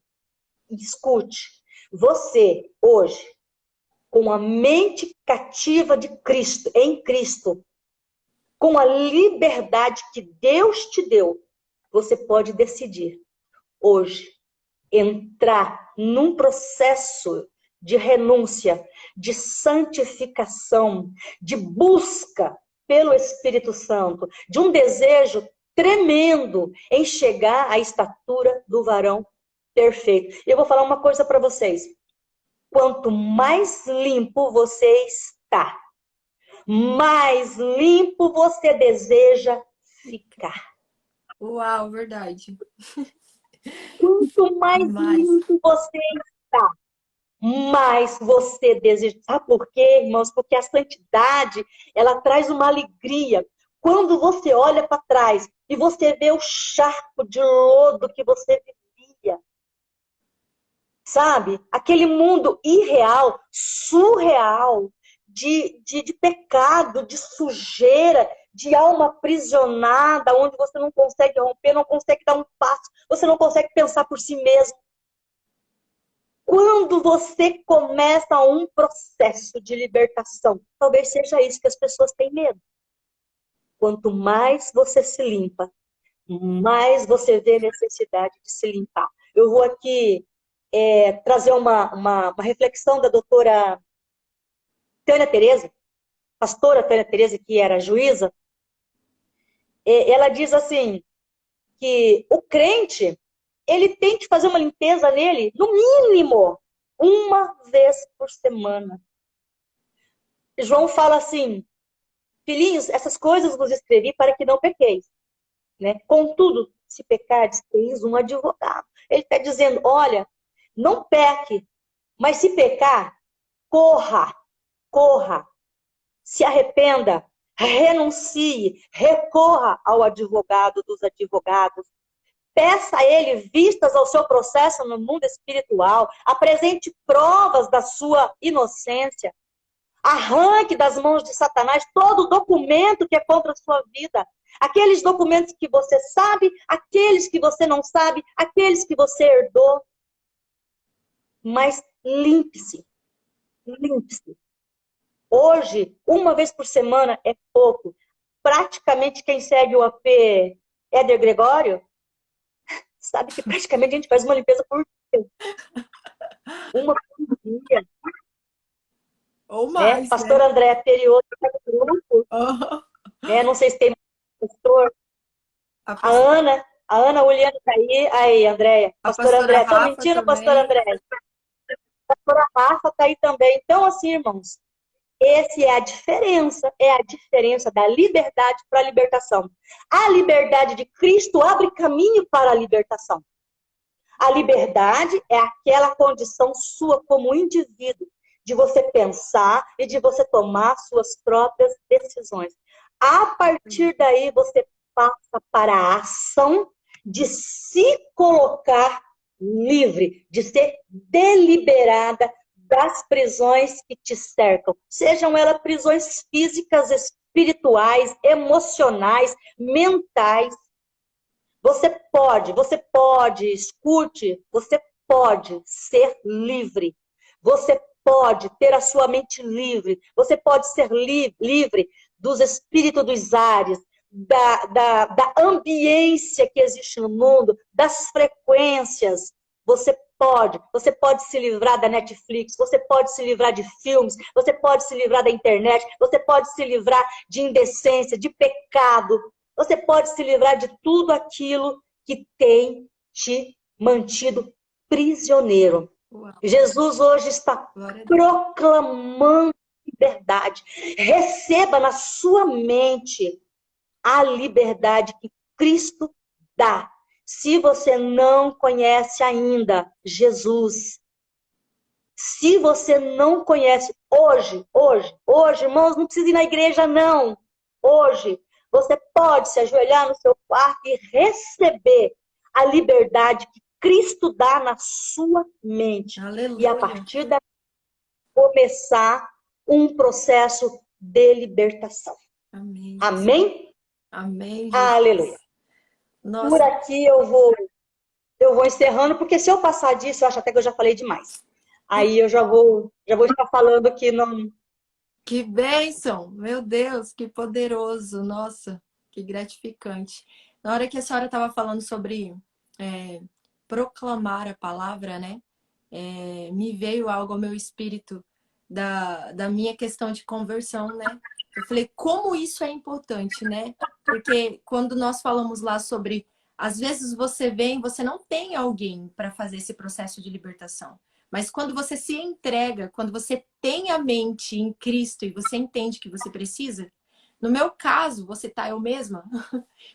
Escute. Você, hoje, com a mente cativa de Cristo, em Cristo, com a liberdade que Deus te deu, você pode decidir hoje entrar num processo de renúncia, de santificação, de busca pelo Espírito Santo, de um desejo tremendo em chegar à estatura do varão perfeito. Eu vou falar uma coisa para vocês. Quanto mais limpo você está, mais limpo você deseja ficar. Uau, verdade. Quanto mais Demais. limpo você está, mais você deseja. Sabe por quê, irmãos? Porque a santidade, ela traz uma alegria. Quando você olha para trás e você vê o charco de lodo que você vivia, sabe? Aquele mundo irreal, surreal, de pecado, de sujeira, de alma aprisionada, onde você não consegue romper, não consegue dar um passo, você não consegue pensar por si mesmo. Quando você começa um processo de libertação, talvez seja isso que as pessoas têm medo. Quanto mais você se limpa, mais você vê necessidade de se limpar. Eu vou aqui trazer uma reflexão da doutora Tânia Tereza, pastora Tânia Tereza, que era juíza. Ela diz assim, que o crente, ele tem que fazer uma limpeza nele, no mínimo, uma vez por semana. João fala assim, filhinhos, essas coisas vos escrevi para que não pequeis. Né? Contudo, se pecardes, tens um advogado. Ele está dizendo, olha, não peque, mas se pecar, corra, corra, se arrependa, renuncie, recorra ao advogado dos advogados. Peça a ele vistas ao seu processo no mundo espiritual, apresente provas da sua inocência, arranque das mãos de Satanás todo documento que é contra a sua vida. Aqueles documentos que você sabe, aqueles que você não sabe, aqueles que você herdou. Mas limpe-se, limpe-se. Hoje, uma vez por semana é pouco. Praticamente quem segue o AP Éder Gregório, sabe que praticamente a gente faz uma limpeza por dia. Uma por dia. Ou mais, Pastor né? André Periodo, grupo. Oh, Não sei se tem pastor. a, A pas- Ana Uliana tá aí. Aí, Andréia. a Pastor pastora André. Tô Rafa mentindo, pastor também. André? Pastora Rafa tá aí também. Então, assim, irmãos, é a diferença da liberdade para a libertação. A liberdade de Cristo abre caminho para a libertação. A liberdade é aquela condição sua como indivíduo, de você pensar e de você tomar suas próprias decisões. A partir daí, você passa para a ação de se colocar livre, de ser deliberada das prisões que te cercam. Sejam elas prisões físicas, espirituais, emocionais, mentais. Você pode, escute, você pode ser livre. Você pode ter a sua mente livre. Você pode ser livre dos espíritos dos ares, da ambiência que existe no mundo, das frequências. Você pode se livrar da Netflix, você pode se livrar de filmes, você pode se livrar da internet, você pode se livrar de indecência, de pecado. Você pode se livrar de tudo aquilo que tem te mantido prisioneiro. Uau, Jesus hoje está glória a Deus. proclamando liberdade. Receba na sua mente a liberdade que Cristo dá. Se você não conhece ainda Jesus, se você não conhece hoje, irmãos, não precisa ir na igreja, não. Hoje, você pode se ajoelhar no seu quarto e receber a liberdade que Cristo dá na sua mente. E a Aleluia. partir daí, começar um processo de libertação. Amém, Jesus. Amém? Amém, Jesus. Aleluia. Por Nossa, aqui eu vou encerrando, porque se eu passar disso, eu acho até que eu já falei demais. Aí eu já vou estar falando que não. que bênção! Meu Deus, que poderoso! Nossa, que gratificante. Na hora que a senhora estava falando sobre proclamar a palavra, né? Me veio algo ao meu espírito da minha questão de conversão, né? Eu falei, como isso é importante, né? Porque quando nós falamos lá sobre, às vezes você vem, você não tem alguém para fazer esse processo de libertação. Mas quando você se entrega, quando você tem a mente em Cristo e você entende que você precisa, no meu caso, você tá eu mesma,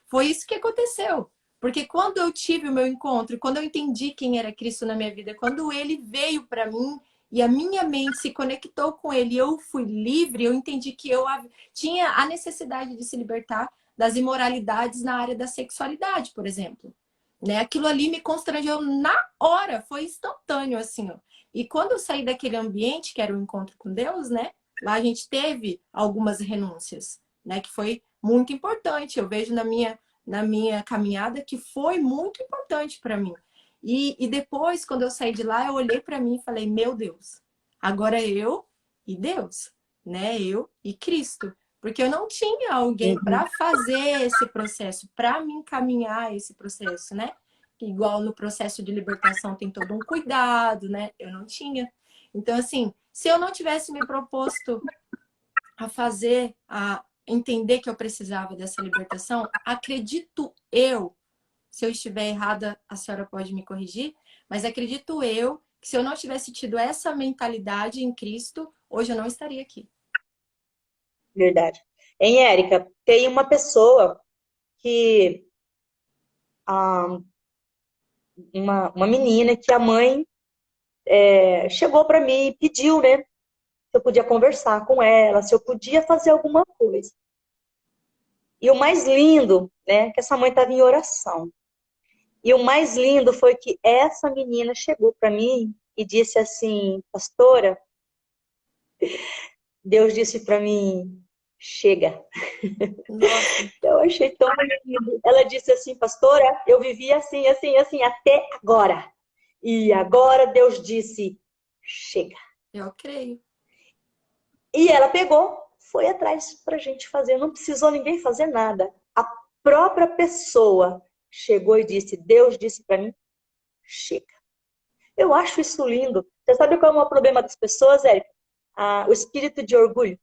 foi isso que aconteceu. Porque quando eu tive o meu encontro, quando eu entendi quem era Cristo na minha vida, quando ele veio para mim e a minha mente se conectou com ele, eu fui livre, eu entendi que eu tinha a necessidade de se libertar das imoralidades na área da sexualidade, por exemplo. Né? Aquilo ali me constrangeu na hora, foi instantâneo assim. Ó. E quando eu saí daquele ambiente, que era o encontro com Deus, né? Lá a gente teve algumas renúncias, né? Que foi muito importante. Eu vejo na minha caminhada que foi muito importante para mim. E depois, quando eu saí de lá, eu olhei para mim e falei, meu Deus, agora eu e Deus, né? Eu e Cristo. Porque eu não tinha alguém Uhum. para fazer esse processo, para me encaminhar esse processo, né? Igual no processo de libertação tem todo um cuidado, né? Eu não tinha. Então, assim, se eu não tivesse me proposto a fazer, a entender que eu precisava dessa libertação, acredito eu, se eu estiver errada, a senhora pode me corrigir, mas acredito eu que se eu não tivesse tido essa mentalidade em Cristo, hoje eu não estaria aqui. Verdade. Hein, Érica, tem uma pessoa que, ah, uma menina que a mãe chegou para mim e pediu, né? Se eu podia conversar com ela, se eu podia fazer alguma coisa. E o mais lindo, né, que essa mãe estava em oração. E o mais lindo foi que essa menina chegou para mim e disse assim, pastora, Deus disse para mim, chega. Nossa, Eu achei tão lindo. Ela disse assim, pastora, eu vivi assim, assim, assim, até agora. E agora Deus disse, chega. eu creio. E ela pegou, foi atrás para a gente fazer, não precisou ninguém fazer nada. A própria pessoa chegou e disse, Deus disse para mim, chega. Eu acho isso lindo. Você sabe qual é o problema das pessoas, Érica? O espírito de orgulho.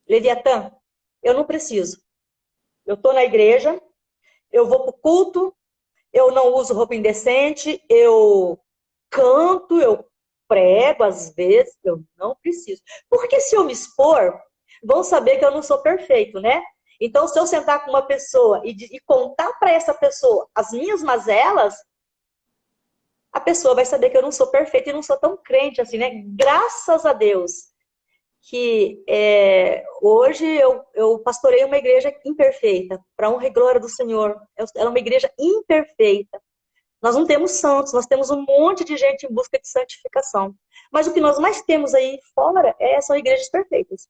Leviatã, eu não preciso. Eu estou na igreja, eu vou para o culto, eu não uso roupa indecente, eu canto, eu prego às vezes, eu não preciso. Porque se eu me expor, vão saber que eu não sou perfeito, né? Então, se eu sentar com uma pessoa e contar para essa pessoa as minhas mazelas, a pessoa vai saber que eu não sou perfeita e não sou tão crente assim, né? Graças a Deus que hoje eu pastorei uma igreja imperfeita, para honra e glória do Senhor. Ela é uma igreja imperfeita. Nós não temos santos, nós temos um monte de gente em busca de santificação. Mas o que nós mais temos aí fora são igrejas perfeitas,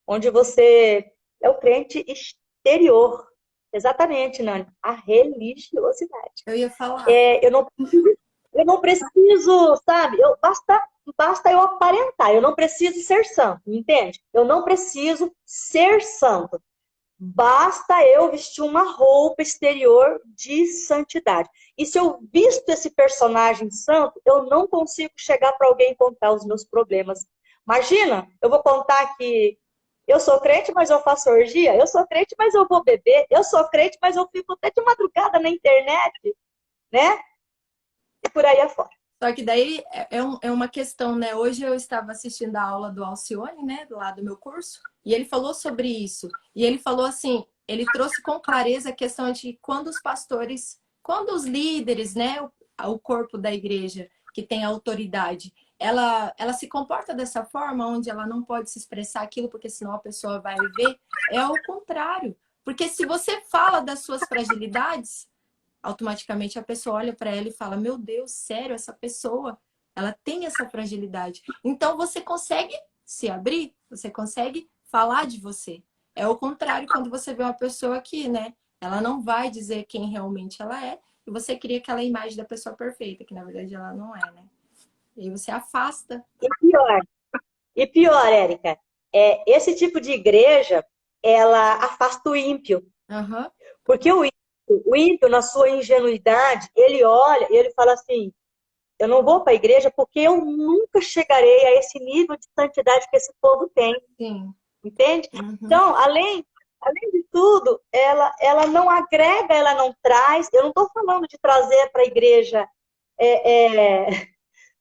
onde você é o crente exterior. Exatamente, Nani, a religiosidade. Eu ia falar. Eu não preciso, sabe? Basta eu aparentar. Eu não preciso ser santo, entende? Eu não preciso ser santo. Basta eu vestir uma roupa exterior de santidade. E se eu visto esse personagem santo, eu não consigo chegar para alguém e contar os meus problemas. Imagina, eu vou contar que eu sou crente, mas eu faço orgia. Eu sou crente, mas eu vou beber. Eu sou crente, mas eu fico até de madrugada na internet, né? E por aí afora. Só que daí é uma questão, né? Hoje eu estava assistindo a aula do Alcione, né? Lá do meu curso, e ele falou sobre isso. E ele falou assim, ele trouxe com clareza a questão de quando os pastores, quando os líderes, né? O corpo da igreja, que tem autoridade, ela se comporta dessa forma, onde ela não pode se expressar aquilo, porque senão a pessoa vai ver. É o contrário. Porque se você fala das suas fragilidades, automaticamente a pessoa olha para ela e fala, meu Deus, sério, essa pessoa, ela tem essa fragilidade. Então você consegue se abrir, você consegue falar de você. É o contrário quando você vê uma pessoa que, né, ela não vai dizer quem realmente ela é, e você cria aquela imagem da pessoa perfeita, que na verdade ela não é, né? E aí você afasta. E pior, Érica, esse tipo de igreja, ela afasta o ímpio. Uhum. Porque o o ímpio, na sua ingenuidade, ele olha e ele fala assim, eu não vou para a igreja porque eu nunca chegarei a esse nível de santidade que esse povo tem, Sim. entende? Uhum. Então, além de tudo, ela não agrega, ela não traz. Eu não estou falando de trazer para a igreja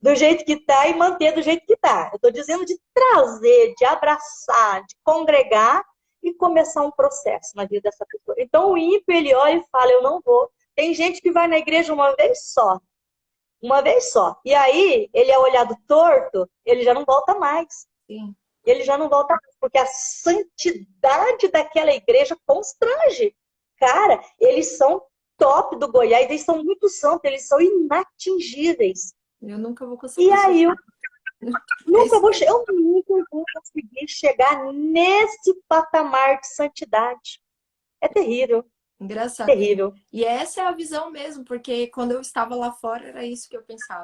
do jeito que está e manter do jeito que está. Eu estou dizendo de trazer, de abraçar, de congregar e começar um processo na vida dessa pessoa. Então, o ímpio, ele olha e fala, eu não vou. Tem gente que vai na igreja uma vez só. Uma vez só. E aí, ele é olhado torto, ele já não volta mais. Sim. Ele já não volta mais, porque a santidade daquela igreja constrange. Cara, eles são top do Goiás, eles são muito santos, eles são inatingíveis. Eu nunca vou E conseguir aí, chegar. eu nunca vou conseguir chegar nesse patamar de santidade. É terrível, Engraçado. terrível. E essa é a visão mesmo, porque quando eu estava lá fora era isso que eu pensava.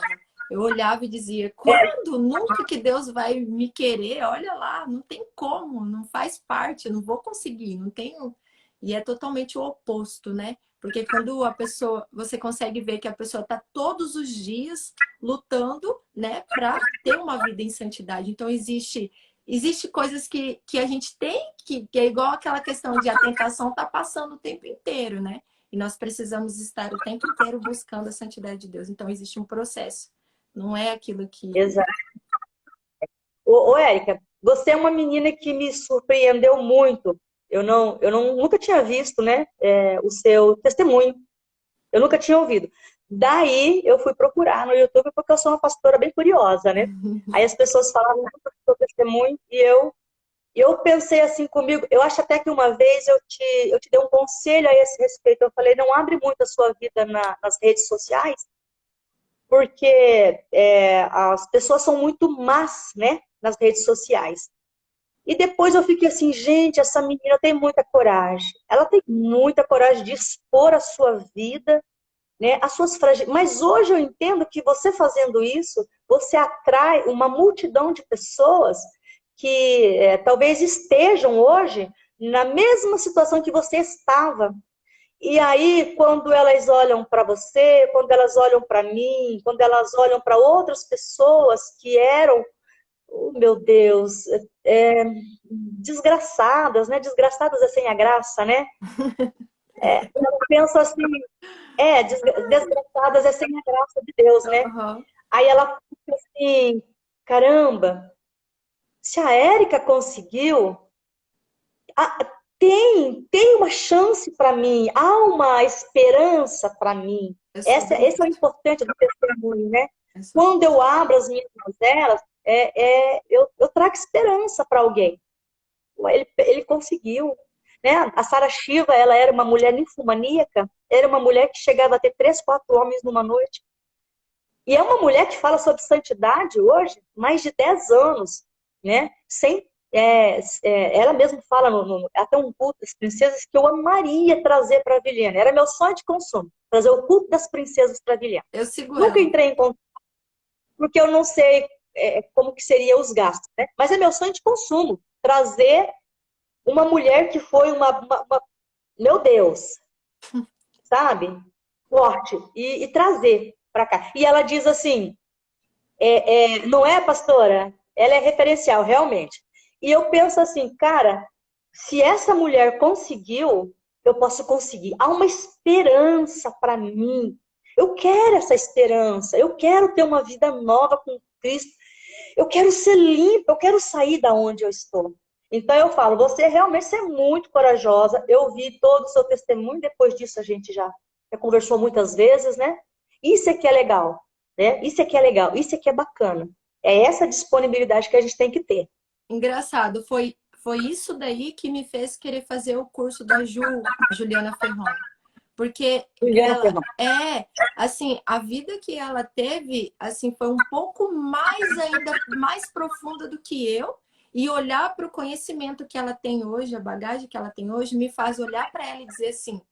Eu olhava e dizia, quando? Nunca que Deus vai me querer? Olha lá, não tem como, não faz parte, eu não vou conseguir, não tenho. E é totalmente o oposto, né? Porque quando a pessoa, você consegue ver que a pessoa está todos os dias lutando, né, para ter uma vida em santidade. Então existe coisas que a gente tem que é igual aquela questão de a tentação tá passando o tempo inteiro, né? E nós precisamos estar o tempo inteiro buscando a santidade de Deus. Então existe um processo. Não é aquilo que... Exato. Érica, você é uma menina que me surpreendeu muito. Nunca tinha visto, né, o seu testemunho. Eu nunca tinha ouvido. Daí eu fui procurar no YouTube porque eu sou uma pastora bem curiosa, né? Aí as pessoas falavam muito do seu testemunho e eu pensei assim comigo. Eu acho até que uma vez eu te dei um conselho a esse respeito. Eu falei, não abre muito a sua vida nas redes sociais, porque as pessoas são muito más, né? Nas redes sociais. E depois eu fiquei assim, gente, essa menina tem muita coragem. Ela tem muita coragem de expor a sua vida, né, as suas fragilidades. Mas hoje eu entendo que você fazendo isso, você atrai uma multidão de pessoas que talvez estejam hoje na mesma situação que você estava. E aí, quando elas olham para você, quando elas olham para mim, quando elas olham para outras pessoas que eram, oh, meu Deus, desgraçadas, né? Desgraçadas é sem a graça, né? Eu penso assim, desgraçadas é sem a graça de Deus, né? Uhum. Aí ela fica assim, caramba, se a Érica conseguiu, tem uma chance para mim, há uma esperança para mim. É sobre Esse é o isso. importante do testemunho, né? É sobre Quando eu abro as minhas mazelas, eu trago esperança para alguém. Ele conseguiu. Né? A Sara Shiva, ela era uma mulher ninfomaníaca, era uma mulher que chegava a ter 3, 4 homens numa noite. E é uma mulher que fala sobre santidade hoje, mais de 10 anos, né? Ela mesma fala até um culto das princesas que eu amaria trazer para a Vilhena. Era meu sonho de consumo, trazer o culto das princesas para a Vilhena. Eu sigo Nunca ela. entrei em contato, porque eu não sei como que seria os gastos, né? Mas é meu sonho de consumo, trazer uma mulher que foi meu Deus, sabe? Forte, e trazer para cá. E ela diz assim, não é, pastora? Ela é referencial, realmente. E eu penso assim, cara, se essa mulher conseguiu, eu posso conseguir. Há uma esperança para mim. Eu quero essa esperança. Eu quero ter uma vida nova com Cristo. Eu quero ser limpa. Eu quero sair da onde eu estou. Então eu falo, você realmente é muito corajosa. Eu vi todo o seu testemunho. Depois disso a gente já conversou muitas vezes, né? Isso é que é legal, né? Isso é que é legal. Isso é que é bacana. É essa disponibilidade que a gente tem que ter. Engraçado, foi isso daí que me fez querer fazer o curso da Juliana Ferrão. Porque Juliana ela Ferrão. assim, a vida que ela teve, assim, foi um pouco mais ainda mais profunda do que eu. E olhar para o conhecimento que ela tem hoje, a bagagem que ela tem hoje, me faz olhar para ela e dizer assim,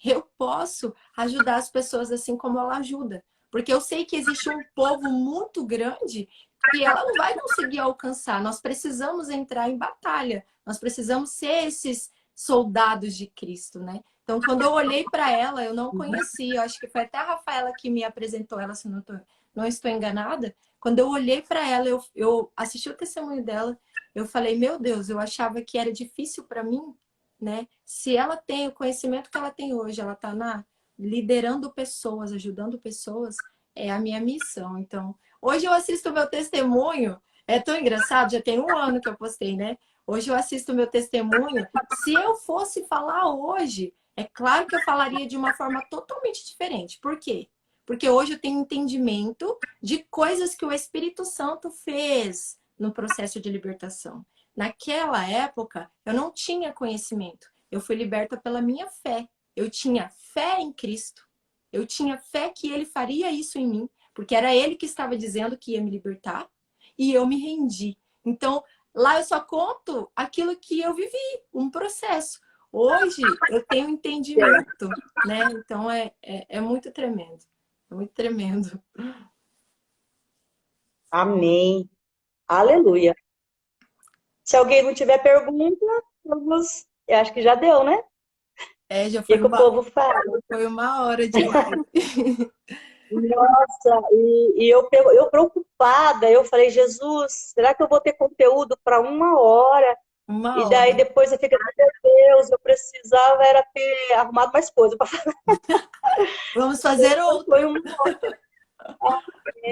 eu posso ajudar as pessoas assim como ela ajuda. Porque eu sei que existe um povo muito grande que ela não vai conseguir alcançar. Nós precisamos entrar em batalha. Nós precisamos ser esses soldados de Cristo, né? Então, quando eu olhei para ela, eu não conhecia. Eu acho que foi até a Rafaela que me apresentou ela, se não estou enganada. Quando eu olhei para ela, eu assisti o testemunho dela, eu falei, meu Deus, eu achava que era difícil para mim, né? Se ela tem o conhecimento que ela tem hoje, ela está liderando pessoas, ajudando pessoas, é a minha missão. Então, hoje eu assisto o meu testemunho, é tão engraçado, já tem 1 ano que eu postei, né? Hoje eu assisto o meu testemunho. Se eu fosse falar hoje, é claro que eu falaria de uma forma totalmente diferente. Por quê? Porque hoje eu tenho entendimento de coisas que o Espírito Santo fez no processo de libertação. Naquela época, eu não tinha conhecimento. Eu fui liberta pela minha fé. Eu tinha fé em Cristo. Eu tinha fé que Ele faria isso em mim, porque era Ele que estava dizendo que ia me libertar, e eu me rendi. Então, lá eu só conto aquilo que eu vivi, um processo. Hoje eu tenho entendimento, né? Então é muito tremendo. É muito tremendo. Amém. Aleluia. Se alguém não tiver pergunta, vamos. Eu acho que já deu, né? O Já que que o povo fala? foi 1 hora de live. Nossa, eu preocupada, eu falei, Jesus, será que eu vou ter conteúdo para 1 hora? E 1 hora. daí depois eu fiquei, meu Deus, eu precisava era ter arrumado mais coisa para fazer. Vamos fazer outro. Foi um...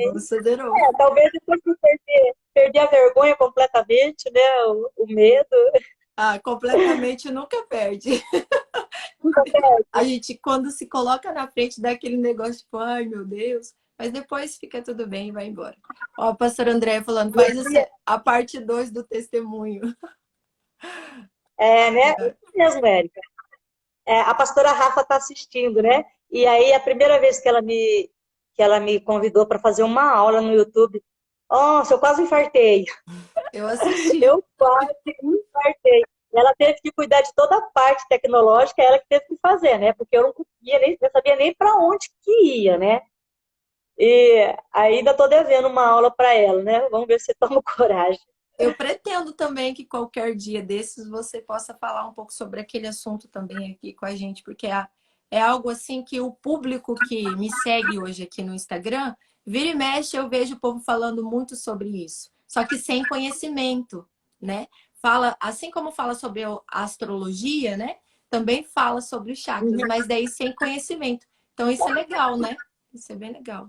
Vamos fazer outro. talvez depois que eu perder a vergonha completamente, né? O medo. Completamente nunca perde. A gente, quando se coloca na frente daquele negócio, tipo, ai meu Deus, mas depois fica tudo bem e vai embora. Ó, o pastor André falando, faz a parte 2 do testemunho. É, né? Isso mesmo, Érica. A pastora Rafa está assistindo, né? E aí, a primeira vez que ela me convidou para fazer uma aula no YouTube, nossa, eu quase infartei. Eu assisti. Eu quase infartei. Ela teve que cuidar de toda a parte tecnológica, ela que teve que fazer, né? Porque eu não conseguia nem, não sabia nem para onde que ia, né? E ainda estou devendo uma aula para ela, né? Vamos ver se tomo coragem. Eu pretendo também que qualquer dia desses você possa falar um pouco sobre aquele assunto também aqui com a gente, porque é algo assim que o público que me segue hoje aqui no Instagram, vira e mexe, eu vejo o povo falando muito sobre isso, só que sem conhecimento, né? Fala, assim como fala sobre a astrologia, né? Também fala sobre os chakras, mas daí sem conhecimento. Então isso é legal, né? Isso é bem legal.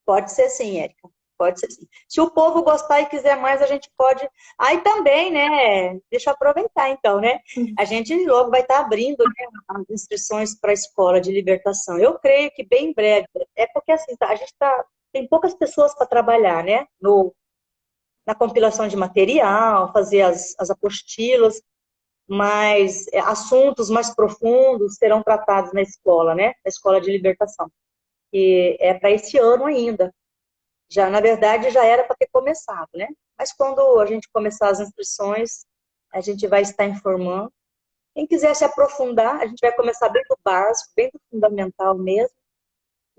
Pode ser sim, Érica. Pode ser sim. Se o povo gostar e quiser mais, a gente pode. Aí também, né? Deixa eu aproveitar então, né? A gente logo vai estar abrindo, né, as inscrições para a escola de libertação. Eu creio que bem em breve. É porque assim, a gente tem poucas pessoas para trabalhar, né? Na compilação de material, fazer as apostilas, mas assuntos mais profundos serão tratados na escola, né? Na escola de libertação. E é para esse ano ainda. Já, na verdade, já era para ter começado, né? Mas quando a gente começar as inscrições, a gente vai estar informando. Quem quiser se aprofundar, a gente vai começar bem do básico, bem do fundamental mesmo.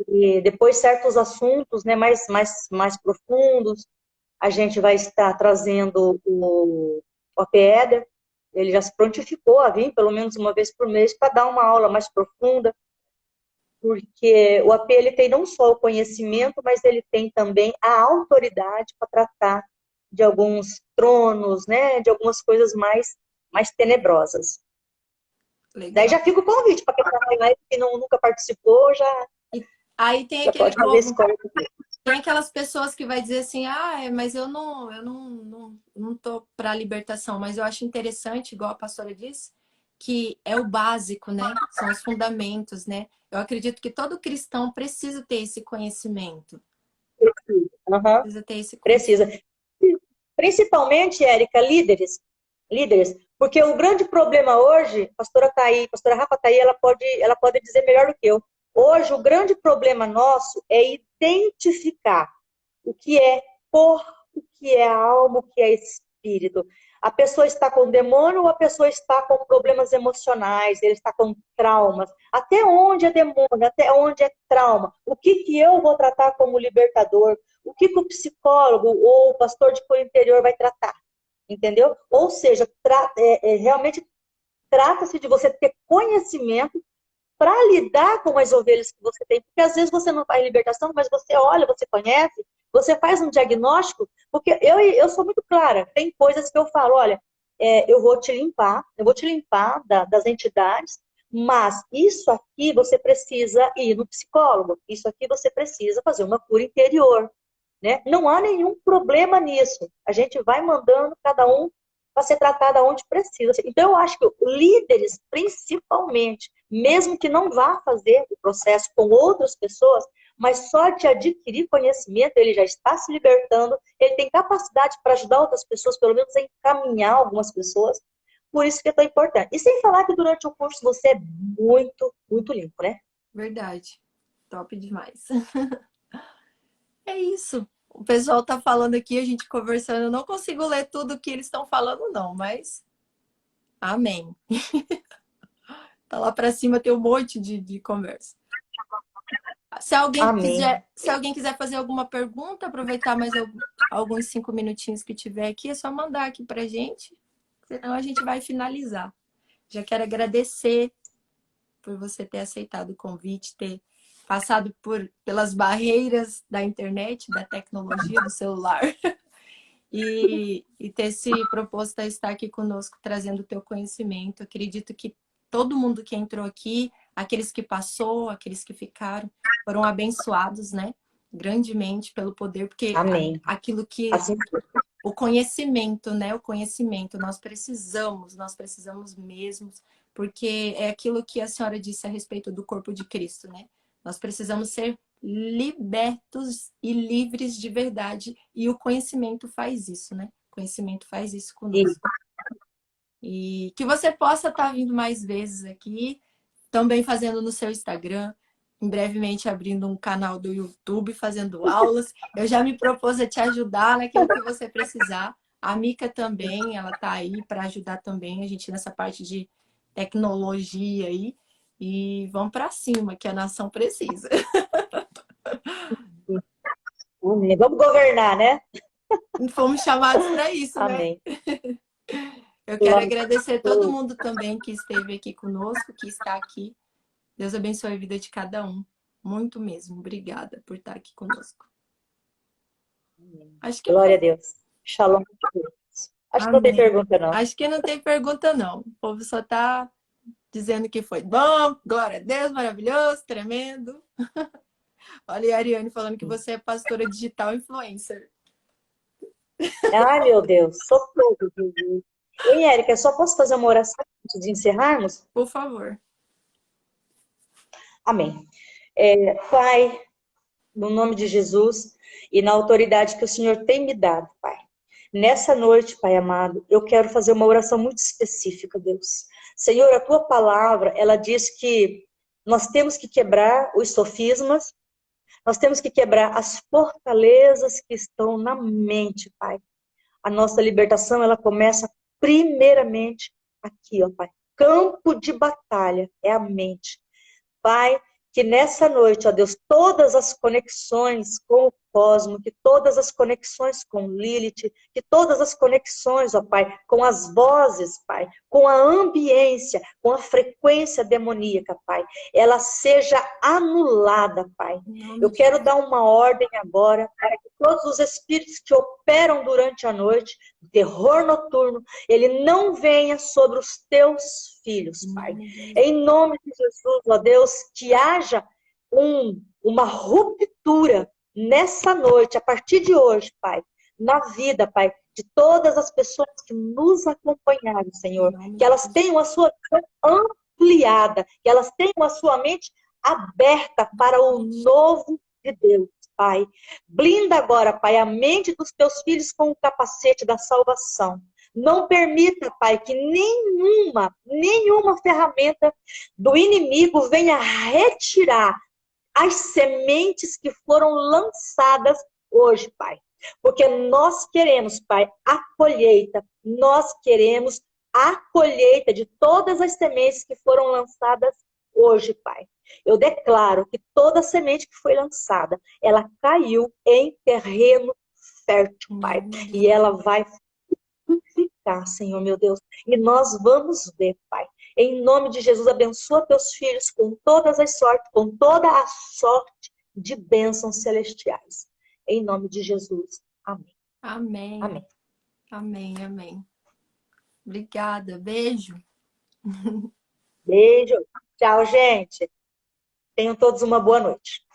E depois certos assuntos, né, mais profundos, a gente vai estar trazendo o OPEDA. Ele já se prontificou a vir pelo menos uma vez por mês para dar uma aula mais profunda, porque o AP ele tem não só o conhecimento, mas ele tem também a autoridade para tratar de alguns tronos, né, de algumas coisas mais tenebrosas. Legal. Daí já fica o convite para quem está na live que nunca participou, Aí tem já aquele pode fazer povo, escolha. tem aquelas pessoas que vai dizer assim, mas eu não tô para libertação, mas eu acho interessante, igual a pastora disse, que é o básico, né? São os fundamentos, né? Eu acredito que todo cristão precisa ter esse conhecimento. Uhum. Precisa ter esse Precisa. Principalmente, Érica, líderes, porque o grande problema hoje, a pastora Rafa está aí, ela pode dizer melhor do que eu. Hoje, o grande problema nosso é identificar o que é corpo, o que é alma, o que é espírito. A pessoa está com demônio ou a pessoa está com problemas emocionais, ele está com traumas. Até onde é demônio, até onde é trauma? O que eu vou tratar como libertador? O que o psicólogo ou o pastor de cor interior vai tratar? Entendeu? Ou seja, realmente Trata-se de você ter conhecimento para lidar com as ovelhas que você tem. Porque às vezes você não faz libertação, mas você olha, você conhece, você faz um diagnóstico. Porque eu sou muito clara. Tem coisas que eu falo, olha, eu vou te limpar das entidades, mas isso aqui você precisa ir no psicólogo. Isso aqui você precisa fazer uma cura interior. Né? Não há nenhum problema nisso. A gente vai mandando cada um para ser tratado onde precisa. Então, eu acho que líderes, principalmente, mesmo que não vá fazer o processo com outras pessoas, mas só de adquirir conhecimento, ele já está se libertando, ele tem capacidade para ajudar outras pessoas, pelo menos a encaminhar algumas pessoas. Por isso que é tão importante. E sem falar que durante o curso você é muito, muito limpo, né? Verdade. Top demais. É isso. O pessoal tá falando aqui, a gente conversando. Eu não consigo ler tudo que eles estão falando, não, mas amém. Tá lá pra cima, tem um monte de conversa. Amém. Se alguém quiser fazer alguma pergunta, aproveitar mais alguns 5 minutinhos que tiver aqui, é só mandar aqui pra gente. Senão a gente vai finalizar. Já quero agradecer por você ter aceitado o convite, ter passado pelas barreiras da internet, da tecnologia, do celular, e ter se proposto a estar aqui conosco, trazendo o teu conhecimento. Acredito que todo mundo que entrou aqui, aqueles que passou, aqueles que ficaram, foram abençoados, né? Grandemente pelo poder, porque Amém. aquilo que... Assim, O conhecimento, né? O conhecimento, nós precisamos mesmo, porque é aquilo que a senhora disse a respeito do corpo de Cristo, né? Nós precisamos ser libertos e livres de verdade, e o conhecimento faz isso, né? O conhecimento faz isso conosco. E que você possa estar vindo mais vezes aqui, também fazendo no seu Instagram, em brevemente abrindo um canal do YouTube, fazendo aulas. Eu já me propus a te ajudar naquilo que você precisar. A Mica também, ela está aí para ajudar também a gente nessa parte de tecnologia aí. E vamos para cima, que a nação precisa. amém. Vamos governar, né? Fomos chamados para isso, né? Amém. Eu quero agradecer todo mundo também que esteve aqui conosco, que está aqui. Deus abençoe a vida de cada um. Muito mesmo. Obrigada por estar aqui conosco. Acho que não Glória a tem. Deus. Shalom. Acho que não tem Amém. pergunta, não. Acho que não tem pergunta, não. O povo só está dizendo que foi bom, glória a Deus, maravilhoso, tremendo. Olha a Ariane falando que você é pastora digital influencer. Ai, meu Deus. Socorro, Jesus. Hein, Érica, eu só posso fazer uma oração antes de encerrarmos? Por favor. Amém. Pai, no nome de Jesus e na autoridade que o Senhor tem me dado, Pai. Nessa noite, Pai amado, eu quero fazer uma oração muito específica, Deus. Senhor, a tua palavra, ela diz que nós temos que quebrar os sofismas, nós temos que quebrar as fortalezas que estão na mente, Pai. A nossa libertação, ela começa primeiramente aqui, ó, Pai. Campo de batalha é a mente. Pai, que nessa noite, ó Deus, todas as conexões com o cosmo, que todas as conexões com Lilith, que todas as conexões, ó Pai, com as vozes, Pai, com a ambiência, com a frequência demoníaca, Pai, ela seja anulada, Pai. Eu quero dar uma ordem agora para que todos os espíritos que operam durante a noite, terror noturno, ele não venha sobre os teus filhos, Pai. Em nome de Jesus, ó Deus, que haja uma ruptura nessa noite, a partir de hoje, Pai, na vida, Pai, de todas as pessoas que nos acompanharam, Senhor, que elas tenham a sua visão ampliada, que elas tenham a sua mente aberta para o novo de Deus, Pai. Blinda agora, Pai, a mente dos teus filhos com o capacete da salvação. Não permita, Pai, que nenhuma ferramenta do inimigo venha retirar as sementes que foram lançadas hoje, Pai. Porque nós queremos, Pai, nós queremos a colheita de todas as sementes que foram lançadas hoje, Pai. Eu declaro que toda semente que foi lançada, ela caiu em terreno fértil, Pai. E ela vai frutificar, Senhor, meu Deus. E nós vamos ver, Pai, Em nome de Jesus, abençoa teus filhos com todas as sortes, com toda a sorte de bênçãos celestiais. Em nome de Jesus. Amém. Amém. Amém. Amém, amém. Obrigada. Beijo. Beijo. Tchau, gente. Tenham todos uma boa noite.